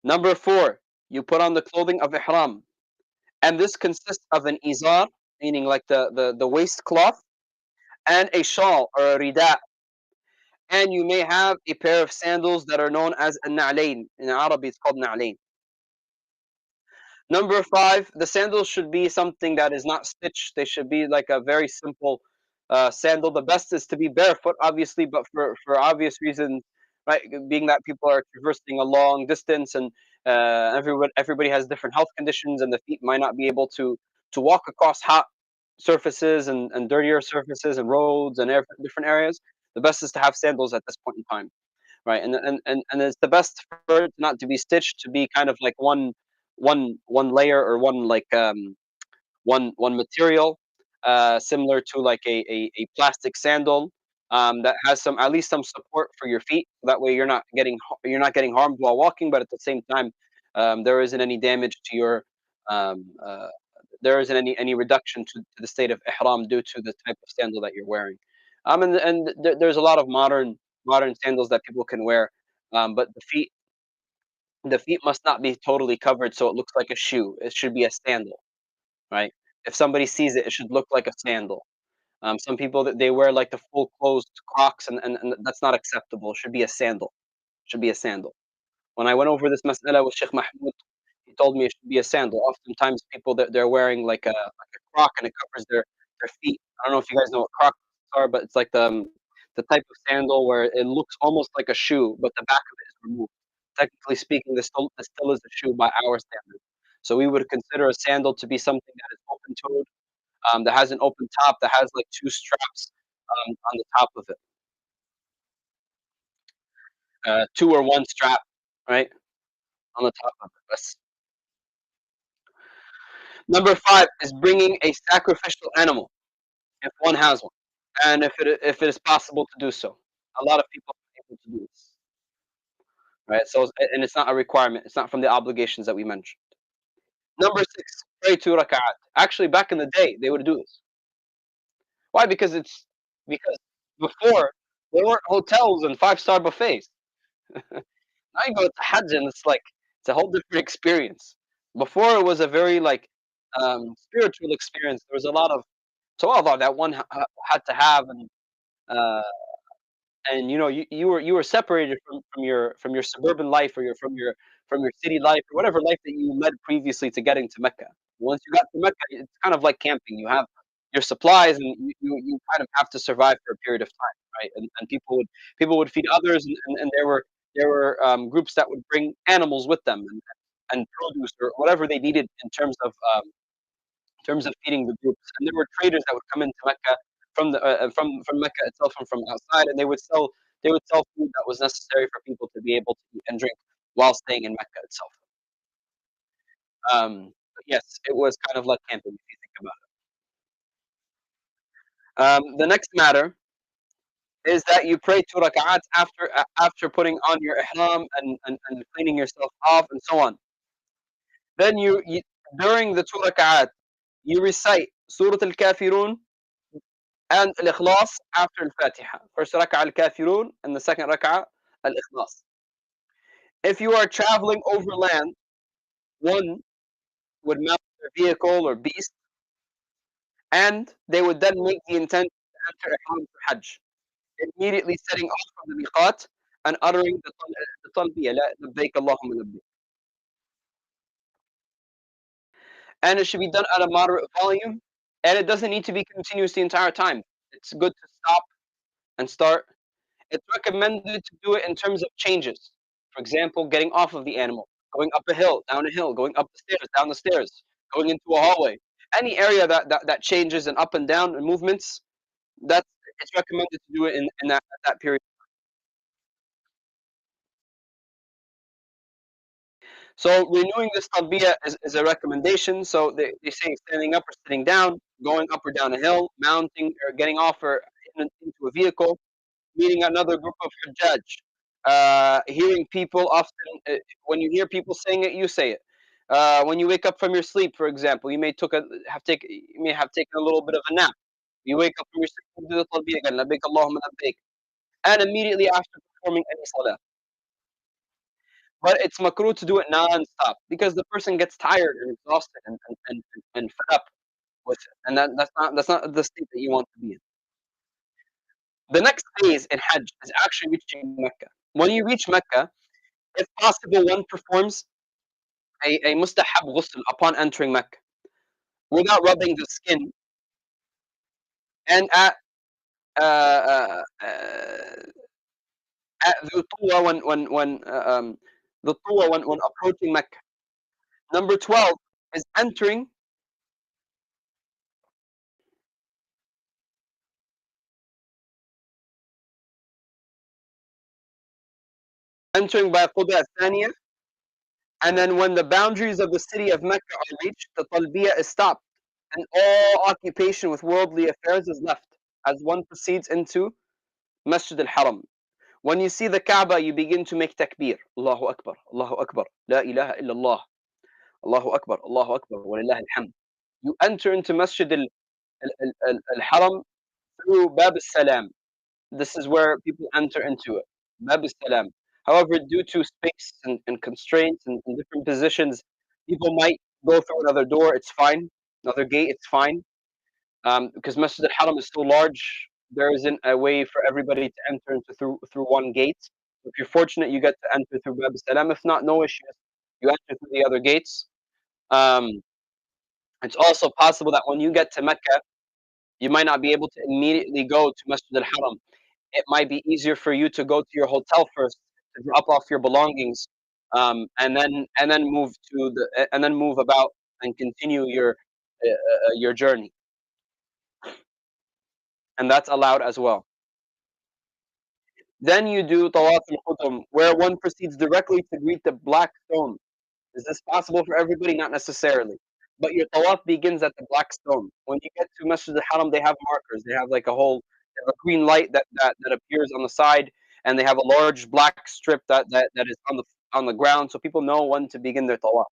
Number four, you put on the clothing of ihram, and this consists of an izar, meaning like the waistcloth, and a shawl or a rida, and you may have a pair of sandals that are known as a na'lain. In Arabic, it's called na'lain. Number five, the sandals should be something that is not stitched. They should be like a very simple sandal. The best is to be barefoot, obviously, but for obvious reasons, right? Being that people are traversing a long distance, and everybody has different health conditions, and the feet might not be able to walk across hot surfaces and dirtier surfaces and roads and different areas. The best is to have sandals at this point in time, right? And it's the best for it not to be stitched, to be kind of like one layer, or one material, similar to like a plastic sandal, that has some, at least some support for your feet. That way you're not getting harmed while walking, but at the same time, there isn't any damage to your um, uh, there isn't any reduction to the state of ihram due to the type of sandal that you're wearing. There's a lot of modern sandals that people can wear, but the feet must not be totally covered so it looks like a shoe. It should be a sandal, right? If somebody sees it, it should look like a sandal. Some people that they wear like the full closed Crocs, and that's not acceptable. It should be a sandal. Should be a sandal. When I went over this mas'ala with Sheikh Mahmoud, he told me it should be a sandal. Oftentimes people that they're wearing like a Croc, and it covers their feet. I don't know if you guys know what Crocs are, but it's like the type of sandal where it looks almost like a shoe, but the back of it is removed. Technically speaking, this still is a shoe by our standards. So we would consider a sandal to be something that is open-toed, that has an open top, that has like two straps on the top of it, two or one strap, right, on the top of it. Number five is bringing a sacrificial animal if one has one, and if it is possible to do so. A lot of people are able to do this, right? So and it's not a requirement. It's not from the obligations that we mentioned. Number six, pray 2 rak'at. Actually, back in the day, they would do this. Why? Because before there weren't hotels and five-star buffets. Now you go to Hajj, and it's a whole different experience. Before, it was a very spiritual experience. There was a lot of tawadu that one had to have, uh, and you were separated from your suburban life, or from your city life, or whatever life that you led previously to getting to Mecca. Once you got to Mecca, it's kind of like camping. You have your supplies, and you kind of have to survive for a period of time, right? And people would feed others, and there were groups that would bring animals with them, and produce, or whatever they needed in terms of feeding the groups. And there were traders that would come into Mecca from Mecca itself, and from outside, and they would sell food that was necessary for people to be able to eat and drink while staying in Mecca itself. But yes, it was kind of like camping if you think about it. The next matter is that you pray 2 rak'ats after putting on your ihram, and cleaning yourself off, and so on. Then during the 2 rak'at, you recite Surah Al-Kafirun and Al-Ikhlas after Al-Fatiha. First rak'ah Al-Kafirun, and the second rak'ah Al-Ikhlas. If you are traveling over land, one would mount their vehicle or beast, and they would then make the intent to enter Ihram for Hajj, immediately setting off from the miqat and uttering the talbiyah, la labbaik Allahumma labbaik. And it should be done at a moderate volume, and it doesn't need to be continuous the entire time. It's good to stop and start. It's recommended to do it in terms of changes. For example, getting off of the animal, going up a hill, down a hill, going up the stairs, down the stairs, going into a hallway. Any area that changes and up and down and movements, that's it's recommended to do it in that period. So renewing this talbiyah is a recommendation. So they say standing up or sitting down, going up or down a hill, mounting or getting off or into a vehicle, meeting another group of Hujjaj, hearing people often, when you hear people saying it, you say it. When you wake up from your sleep, for example, you may have taken a little bit of a nap. You wake up from your sleep, you do the talbiyah again, labbaik Allahumma labbaik, and immediately after performing any salah. But it's makruh to do it non-stop, because the person gets tired and exhausted, and fed up with it, and that's not the state that you want to be in. The next phase in Hajj is actually reaching Mecca. When you reach Mecca, if possible, one performs a mustahab ghusl upon entering Mecca without rubbing the skin. And at the tuwa, when approaching Mecca. Number 12 is entering by Quba Thaniya, and then when the boundaries of the city of Mecca are reached, the talbiyah is stopped, and all occupation with worldly affairs is left as one proceeds into Masjid al-Haram. When you see the Kaaba, you begin to make takbir. Allahu Akbar, Allahu Akbar, La ilaha illallah, Allahu Akbar, Allahu Akbar, wa lillahi alhamd. You enter into Masjid al-Haram through Bab al-Salam. This is where people enter into it, Bab al-Salam. However, due to space and constraints and different positions, people might go through another door. It's fine. Another gate. It's fine. Because Masjid al-Haram is so large, there isn't a way for everybody to enter into through one gate. If you're fortunate, you get to enter through Bab al-Salam. If not, no issues. You enter through the other gates. Um, it's also possible that when you get to Mecca, you might not be able to immediately go to Masjid al-Haram. It might be easier for you to go to your hotel first to drop off your belongings, and then move about and continue your journey, and that's allowed as well. Then you do tawaf al-qudum, where one proceeds directly to greet the black stone. Is this possible for everybody? Not necessarily. But your tawaf begins at the black stone. When you get to Masjid al-Haram, they have markers. They have like they have a green light that appears on the side, and they have a large black strip that is on the ground, so people know when to begin their tawaf.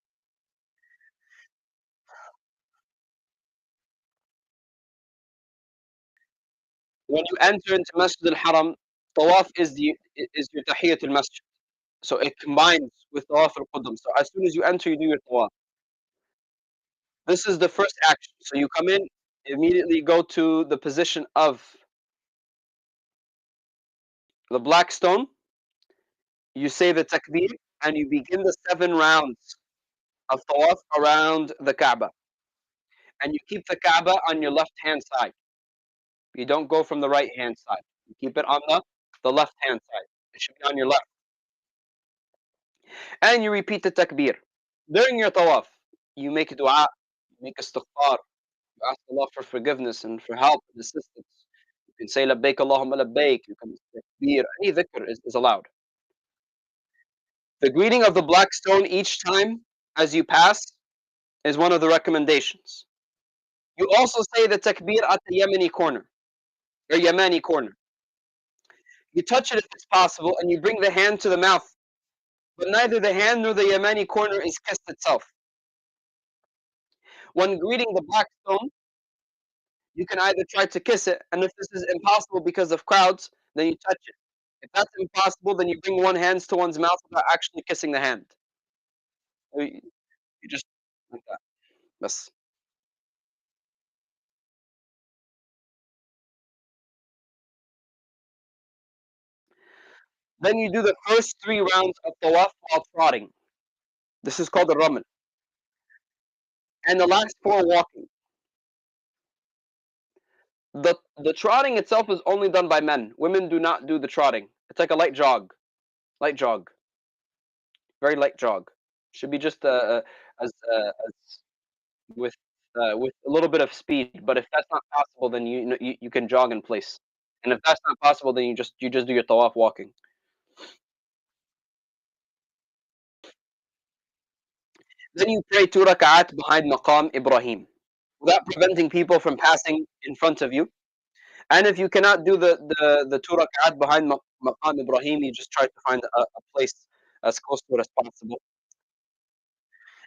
When you enter into Masjid al-Haram, tawaf is your tahiyatul masjid. So it combines with tawaf al-qudum. So as soon as you enter, you do your tawaf. This is the first action. So you come in, immediately go to the position of the black stone, you say the takbir, and you begin the 7 rounds of tawaf around the Kaaba. And you keep the Kaaba on your left hand side. You don't go from the right hand side. You keep it on the left hand side. It should be on your left. And you repeat the takbir. During your tawaf, you make dua, you make istighfar, you ask Allah for forgiveness and for help and assistance. You can say labbaik Allahumma labbaik, you can takbir, any dhikr is allowed. The greeting of the black stone each time as you pass is one of the recommendations. You also say the takbir at the Yemeni corner, or Yemeni corner. You touch it if it's possible, and you bring the hand to the mouth. But neither the hand nor the Yemeni corner is kissed itself. When greeting the black stone, you can either try to kiss it, and if this is impossible because of crowds, then you touch it. If that's impossible, then you bring one hand to one's mouth without actually kissing the hand. You just like that. Bas. Then you do the first 3 rounds of tawaf while trotting. This is called the ramal. And the last 4 walking. The trotting itself is only done by men. Women do not do the trotting. It's like a light jog, very light jog. Should be just as with a little bit of speed. But if that's not possible, then you can jog in place. And if that's not possible, then you just do your tawaf walking. Then you pray 2 rak'at behind maqam Ibrahim, without preventing people from passing in front of you. And if you cannot do the 2 rak'at behind maqam Ibrahim, you just try to find a place as close to it as possible.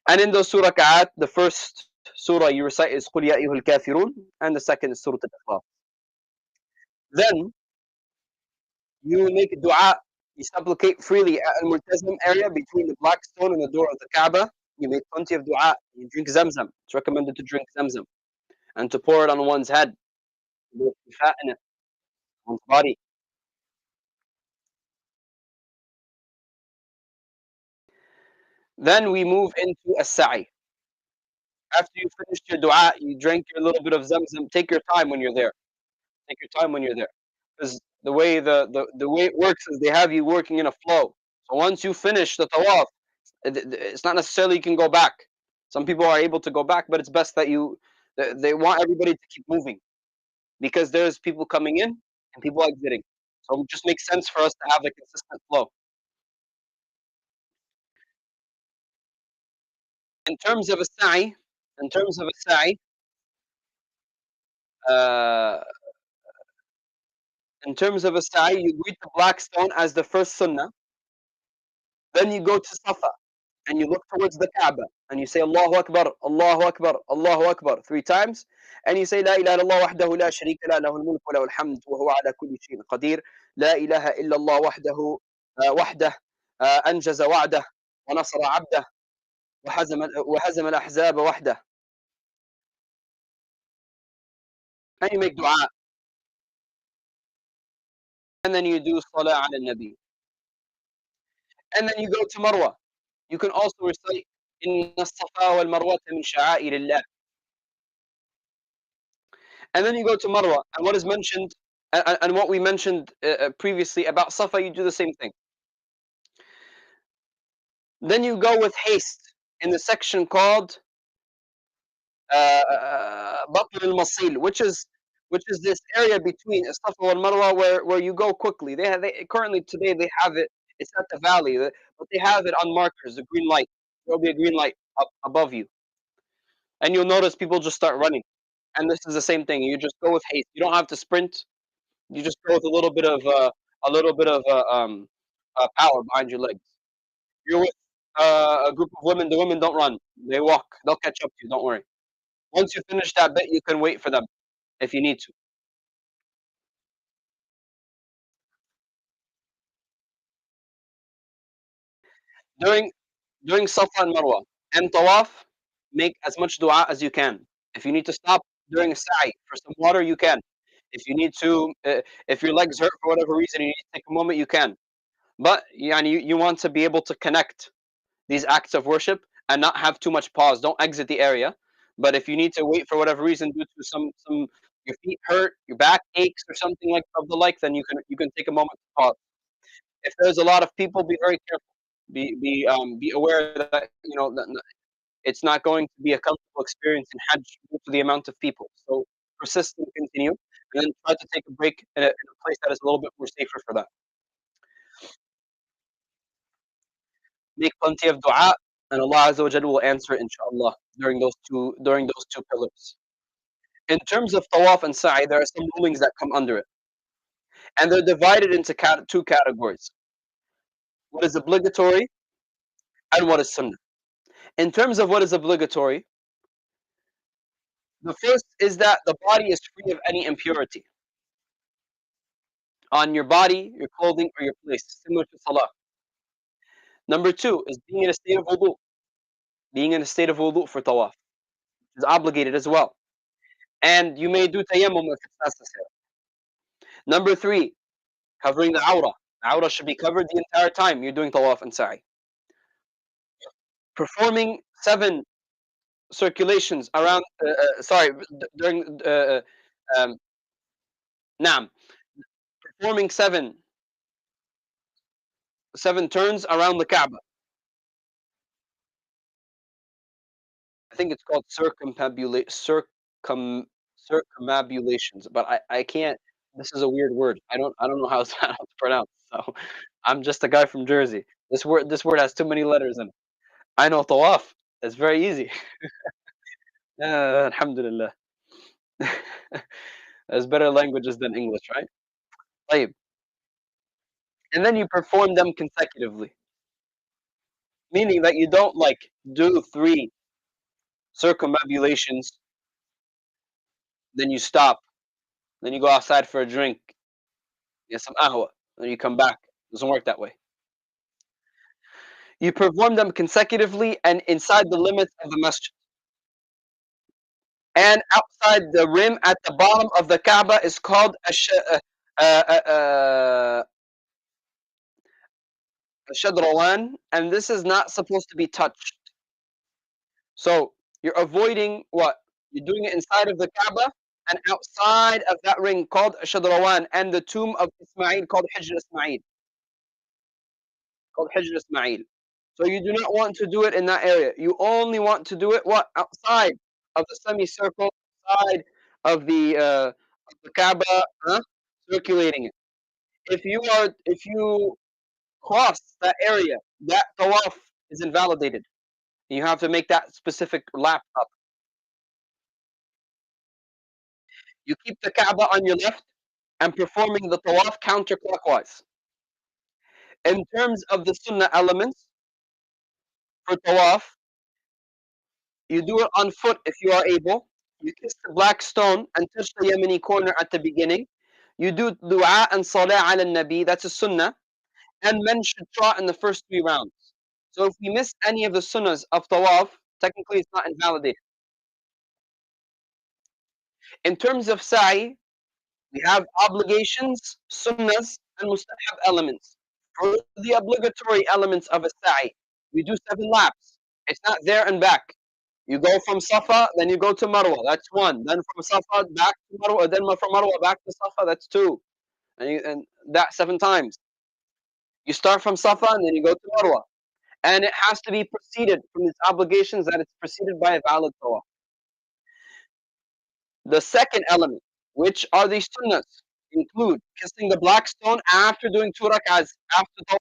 And in those 2 rak'at, the first surah you recite is قُلْ يَا أَيُّهَا الْكَافِرُونَ, and the second is Surah Al-Ikhlas. Then you make dua, you supplicate freely at Al-Multazim area between the black stone and the door of the Kaaba. You make plenty of dua. You drink Zamzam. It's recommended to drink Zamzam and to pour it on one's head, to fatten it, one's body. Then we move into a sa'i. After you finish your dua, you drink your little bit of Zamzam. Take your time when you're there. Take your time when you're there, because the way it works is they have you working in a flow. So once you finish the tawaf, it's not necessarily you can go back. Some people are able to go back, but it's best that they want everybody to keep moving, because there's people coming in and people exiting. So it just makes sense for us to have a consistent flow. In terms of a sa'i, in terms of a sa'i, uh, in terms of a sa'i, you greet the black stone as the first sunnah. Then you go to Safa and you look towards the Kaaba and you say Allahu Akbar, Allahu Akbar, Allahu Akbar 3 times, and you say La ilaha illallah wahdahu la sharika la lahul mulk wa lahul hamd wa huwa ala kulli shay'in qadir. La ilaha illallah wahdahu wahdah anjaza wa'dah wa nasara 'abdah وهزم الأحزاب وحده. And you make dua, and then you do salah ala nabi, and then you go to Marwa. You can also recite إن الصفا والمروة من شعائر الله. And then you go to Marwa, and what is mentioned, and what we mentioned previously about Safa, you do the same thing. Then you go with haste in the section called Batn al-Masil, which is this area between Safa and Marwa where you go quickly. They currently today they have it. It's at the valley, but they have it on markers, the green light. There'll be a green light up above you, and you'll notice people just start running. And this is the same thing. You just go with haste. You don't have to sprint. You just go with a little bit of power behind your legs. You're with a group of women. The women don't run; they walk. They'll catch up to you. Don't worry. Once you finish that bit, you can wait for them if you need to. During during Safa and Marwa and Tawaf, make as much dua as you can. If you need to stop during a sa'i for some water, you can. If you need to, if your legs hurt for whatever reason, you need to take a moment, you can. But yani, you want to be able to connect these acts of worship and not have too much pause. Don't exit the area. But if you need to wait for whatever reason due to some your feet hurt, your back aches or something like of the like, then you can take a moment to pause. If there's a lot of people, be very careful. Be aware that it's not going to be a comfortable experience in Hajj due to the amount of people. So persist and continue, and then try to take a break in a place that is a little bit more safer for that. Make plenty of dua, and Allah Azza wa Jalla will answer it, inshallah, during those two pillars. In terms of tawaf and sa'i, there are some rulings that come under it, and they're divided into two categories: what is obligatory and what is sunnah. In terms of what is obligatory, the first is that the body is free of any impurity on your body, your clothing, or your place, similar to salah. Number two is being in a state of wudu, being in a state of wudu for tawaf is obligated as well. And you may do tayammum if it's necessary. Number three, covering the awrah. The awrah should be covered the entire time you're doing tawaf and sa'i. Performing 7 circulations around, during, um, naam, performing seven turns around the Kaaba. I think it's called circumambulations, but I can't. This is a weird word. I don't know how it's how it's pronounced. So I'm just a guy from Jersey. This word has too many letters in it. I know tawaf. It's very easy. Alhamdulillah. There's better languages than English, right? طيب. And then you perform them consecutively, meaning that you don't like do 3 circumambulations, then you stop, then you go outside for a drink, get some ahwa, then you come back. It doesn't work that way. You perform them consecutively and inside the limits of the masjid. And outside the rim at the bottom of the Kaaba is called Shadrawan, and this is not supposed to be touched. So you're avoiding what? You're doing it inside of the Kaaba and outside of that ring called Shadrawan and the tomb of Ismail called Hijr Ismail. Called Hijr Ismail. So you do not want to do it in that area. You only want to do it what? Outside of the semicircle, outside of the Kaaba, circulating it. If you cross that area, that tawaf is invalidated. You have to make that specific lap up. You keep the Kaaba on your left and performing the tawaf counterclockwise. In terms of the sunnah elements for tawaf, you do it on foot if you are able. You kiss the black stone and touch the Yemeni corner at the beginning. You do dua and salah ala nabi, that's a sunnah. And men should trot in the first 3 rounds. So if we miss any of the sunnahs of tawaf, technically it's not invalidated. In terms of sa'i, we have obligations, sunnahs, and mustahab elements. For the obligatory elements of a sa'i, we do 7 laps. It's not there and back. You go from Safa, then you go to Marwa. That's 1. Then from Safa back to Marwa, then from Marwa back to Safa. That's 2. And that 7 times. You start from Safa and then you go to Marwa. And it has to be preceded from its obligations that it's preceded by a valid tawaf. The second element, which are the sunnahs, include kissing the black stone after doing 2 rak'ahs after tawaf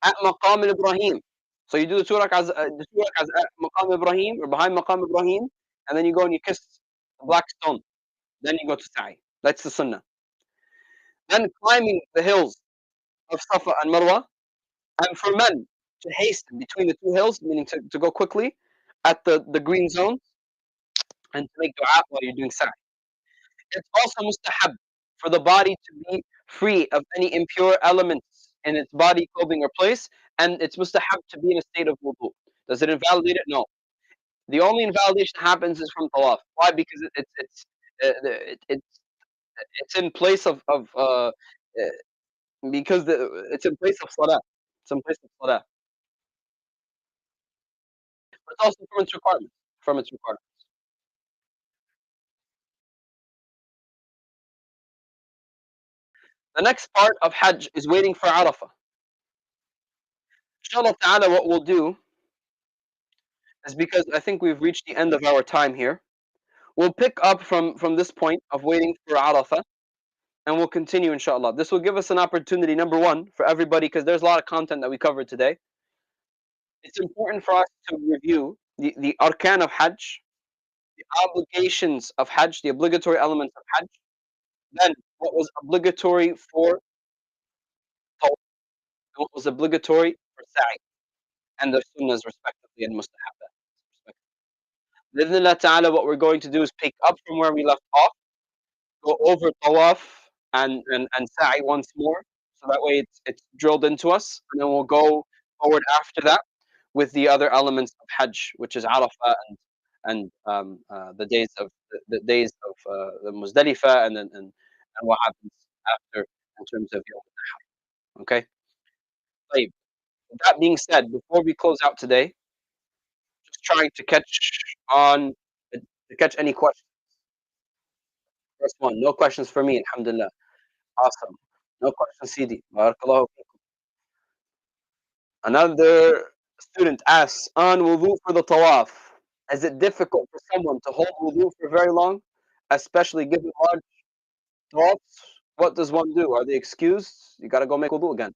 at Maqam Ibrahim. So you do the 2 rak'ahs at Maqam Ibrahim or behind Maqam Ibrahim, and then you go and you kiss the black stone. Then you go to sa'i. That's the sunnah. Then climbing the hills of Safa and Marwa, and for men to hasten between the 2 hills, meaning to go quickly at the green zone and to make dua while you're doing sa'i. It's also mustahab for the body to be free of any impure elements in its body, clothing, or place, and it's mustahab to be in a state of wudu. Does it invalidate it? No. The only invalidation happens is from tawaf. Why? Because It's in place of because it's in place of salah. It's in place of salah. But it's also from its requirements. From its requirements. The next part of Hajj is waiting for Arafah. Inshallah ta'ala, what we'll do is because I think we've reached the end of our time here. We'll pick up from this point of waiting for Arafah and we'll continue inshallah. This will give us an opportunity, number one, for everybody, because there's a lot of content that we covered today. It's important for us to review the arkan of Hajj, the obligations of Hajj, the obligatory elements of Hajj, then what was obligatory for Tawaf, what was obligatory for Sa'i, and the sunnahs respectively and mustahabbat. Bismillah ta'ala, what we're going to do is pick up from where we left off, go over Tawaf and Sa'i once more, so that way it's drilled into us, and then we'll go forward after that with the other elements of Hajj, which is Arafah and the days of the Muzdalifah and what happens after in terms of Yom Nahar. Okay. طيب. With that being said, before we close out today, just trying to on catch any questions. First one, no questions for me, alhamdulillah. Awesome. No questions, CD. Barakallahu feekum. Another student asks, on wudu for the tawaf, is it difficult for someone to hold wudu for very long, especially given large tawafs? What does one do? Are they excused? You gotta go make wudu again.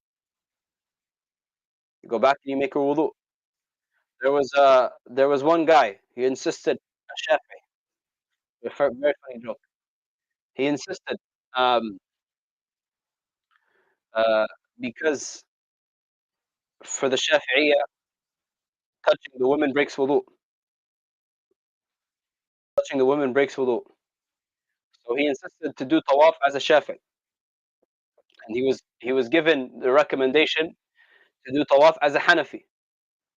You go back and you make your wudu. There was one guy, he insisted, a Shafi, a very funny joke. He insisted, um, uh, because for the Shafi'iyya, touching the woman breaks wudu. Touching the woman breaks wudu. So he insisted to do tawaf as a Shafi. And he was given the recommendation to do tawaf as a Hanafi,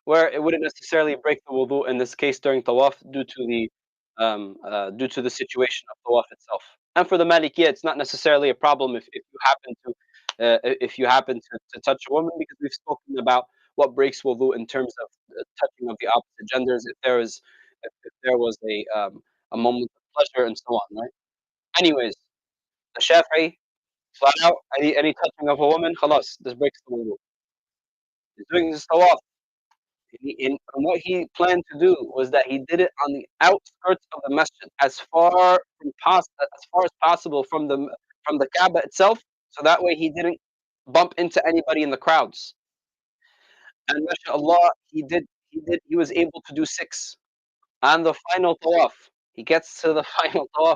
where it wouldn't necessarily break the wudu in this case during tawaf due to the situation of tawaf itself. And for the Maliki, it's not necessarily a problem if you happen to touch a woman, because we've spoken about what breaks wudu in terms of touching of the opposite genders, if there was a moment of pleasure and so on, right? Anyways, the Shafi'i, flat out, any touching of a woman, khalas, this breaks the wudu. He's doing his tawaf. And what he planned to do was that he did it on the outskirts of the masjid, as far as possible from the Kaaba itself, so that way he didn't bump into anybody in the crowds. And mashallah, he was able to do six. On the final tawaf, he gets to the final tawaf,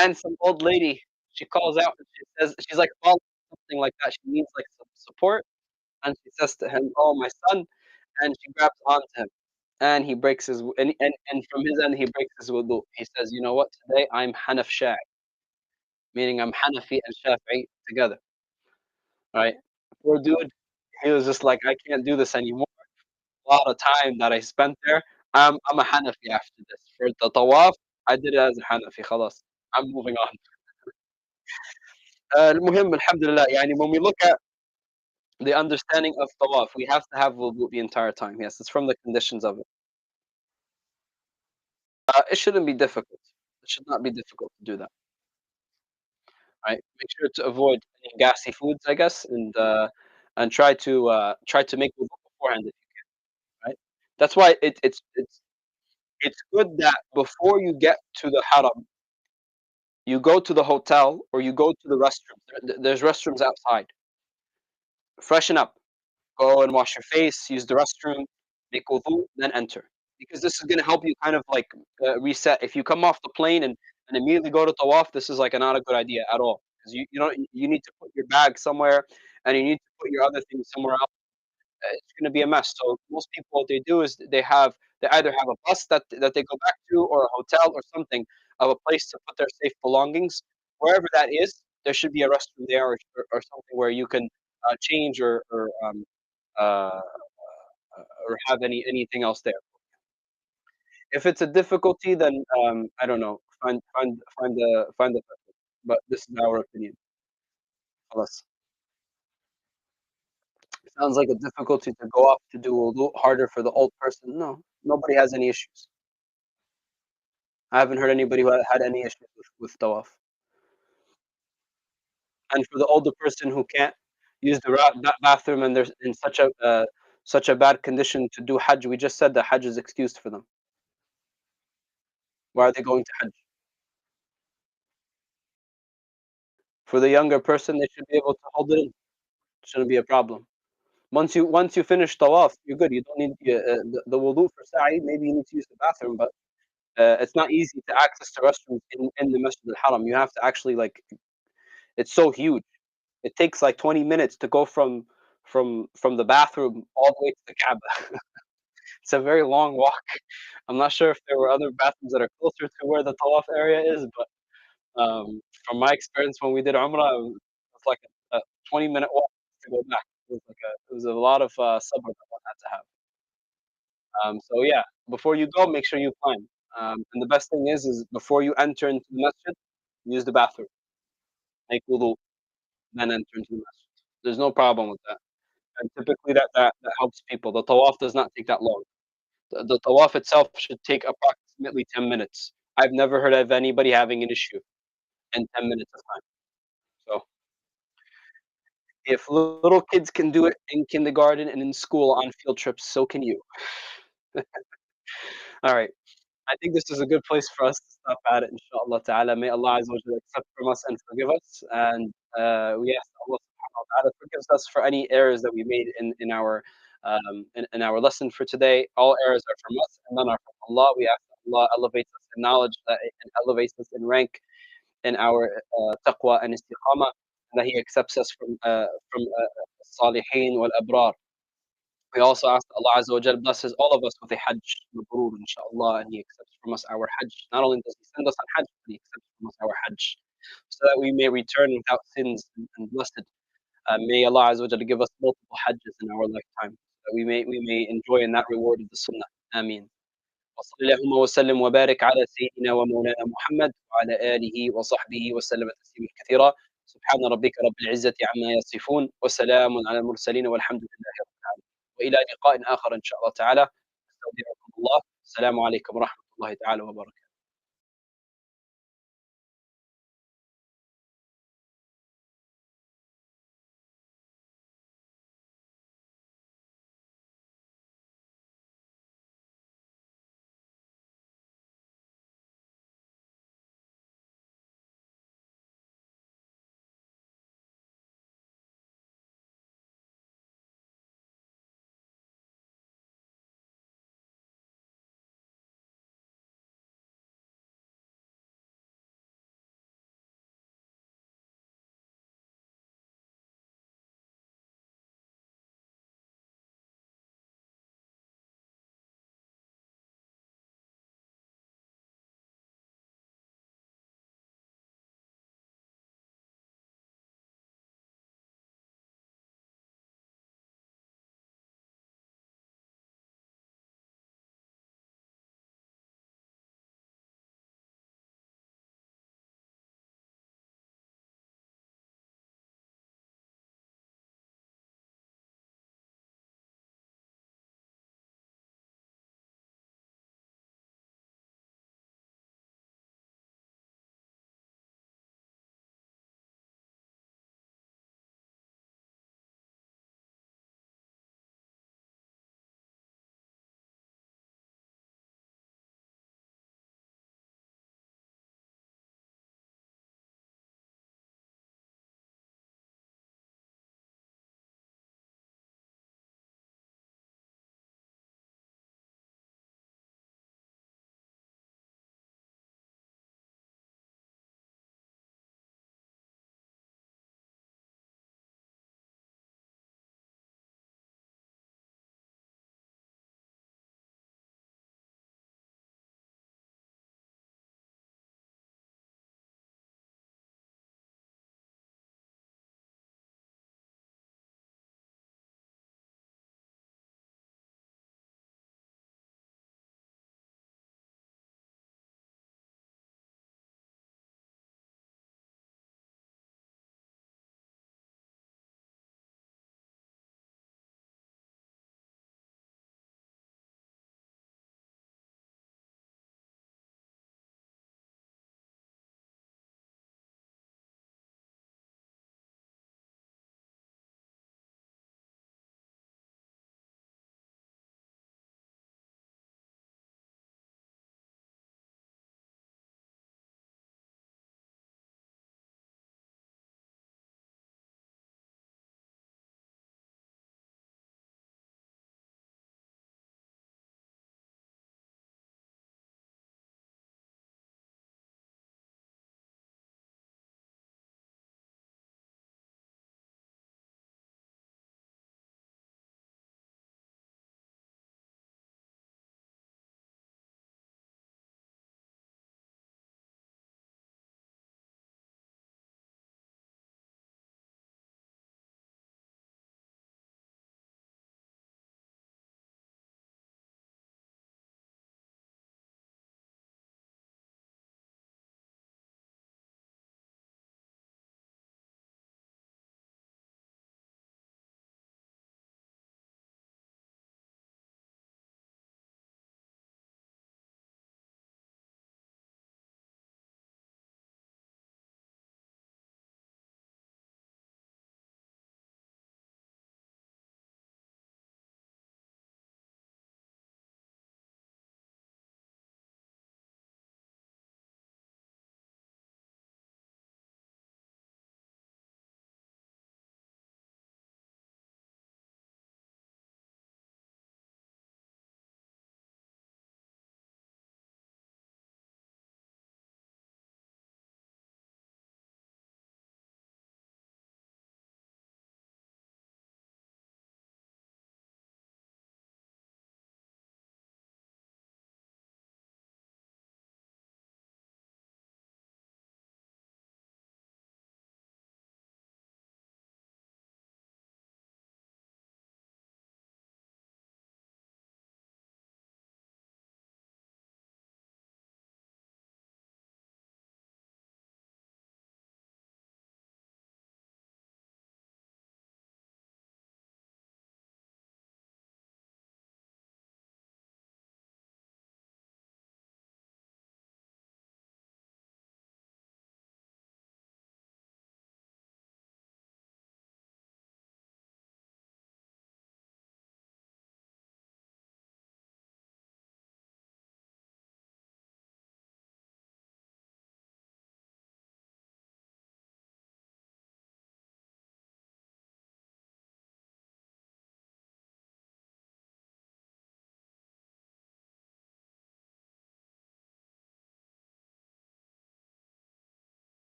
and some old lady, she calls out and she says, she's like falling, something like that. She needs like some support, and she says to him, "Oh, my son," and she grabs onto him. And he breaks and from his end he breaks his wudu. He says, "You know what? Today I'm Hanaf Sha'i," meaning I'm Hanafi and Shafi'i together. Right? Poor dude, he was just like, "I can't do this anymore. A lot of time that I spent there. I'm a Hanafi after this. For the tawaf, I did it as a Hanafi. خلاص. I'm moving on." المهم alhamdulillah, يعني when we look at the understanding of tawaf, we have to have wudu the entire time. Yes, it's from the conditions of it. It shouldn't be difficult. It should not be difficult to do that. Right? Make sure to avoid any gassy foods, I guess, and try to make wudu beforehand if you can, right? That's why it's good that before you get to the haram, you go to the hotel or you go to the restroom. There's restrooms outside. Freshen up, go and wash your face, use the restroom, make wudu, then enter. Because this is going to help you kind of like reset. If you come off the plane and immediately go to tawaf, this is like not a good idea at all. Because you need to put your bag somewhere and you need to put your other things somewhere else. It's going to be a mess. So most people, what they do is they either have a bus that they go back to, or a hotel or something of a place to put their safe belongings. Wherever that is, there should be a restroom there, or something where you can change uh, or have anything else there. If it's a difficulty, then, I don't know, find the person, but this is our opinion. خلاص. Sounds like a difficulty to go off to do wudu harder for the old person. No, nobody has any issues. I haven't heard anybody who had any issues with tawaf. And for the older person who can't use the bathroom and they're in such a bad condition to do hajj, we just said that hajj is excused for them. Why are they going to hajj? For the younger person, they should be able to hold it in. Shouldn't be a problem. Once you finish tawaf, you're good. You don't need the wudu for sa'i. Maybe you need to use the bathroom, but it's not easy to access the restrooms in the Masjid al-Haram. You have to actually like it's so huge. It takes like 20 minutes to go from the bathroom all the way to the Kaaba. It's a very long walk. I'm not sure if there were other bathrooms that are closer to where the tawaf area is, but from my experience when we did Umrah, it was like a 20-minute walk to go back. It was a lot of sabr that one had to have. So yeah, before you go, make sure you climb. And the best thing is before you enter into the masjid, use the bathroom, make wudu, then enter into the masjid. There's no problem with that. And typically that helps people. The tawaf does not take that long. The tawaf itself should take approximately 10 minutes. I've never heard of anybody having an issue in 10 minutes of time. So if little kids can do it in kindergarten and in school on field trips, so can you. All right. I think this is a good place for us to stop at it, inshallah ta'ala. May Allah Azza wa Jalla accept from us and forgive us. And we ask Allah subhanahu wa ta'ala forgives us for any errors that we made in our lesson for today. All errors are from us and none are from Allah. We ask that Allah elevates us in knowledge and elevates us in rank in our taqwa and istiqamah, and that He accepts us from salihin wal abrar. We also ask that Allah Azza wa Jal blesses all of us with a Hajj mabrur, inshaAllah, and He accepts from us our Hajj. Not only does He send us on Hajj, but He accepts from us our Hajj, so that we may return without sins and blessed. May Allah Azza wa Jal give us multiple Hajjs in our lifetime, so that we may enjoy in that reward of the Sunnah. Ameen. وصل اللهم وسلم وبارك على سيدنا ومولانا محمد وعلى آله وصحبه وسلم تسليما كثيرا. سبحان ربك رب العزة عما يصفون وسلام على المرسلين والحمد لله رب العالمين. وإلى لقاء آخر إن شاء الله تعالى. أستودعكم الله. السلام عليكم ورحمة الله تعالى وبركاته.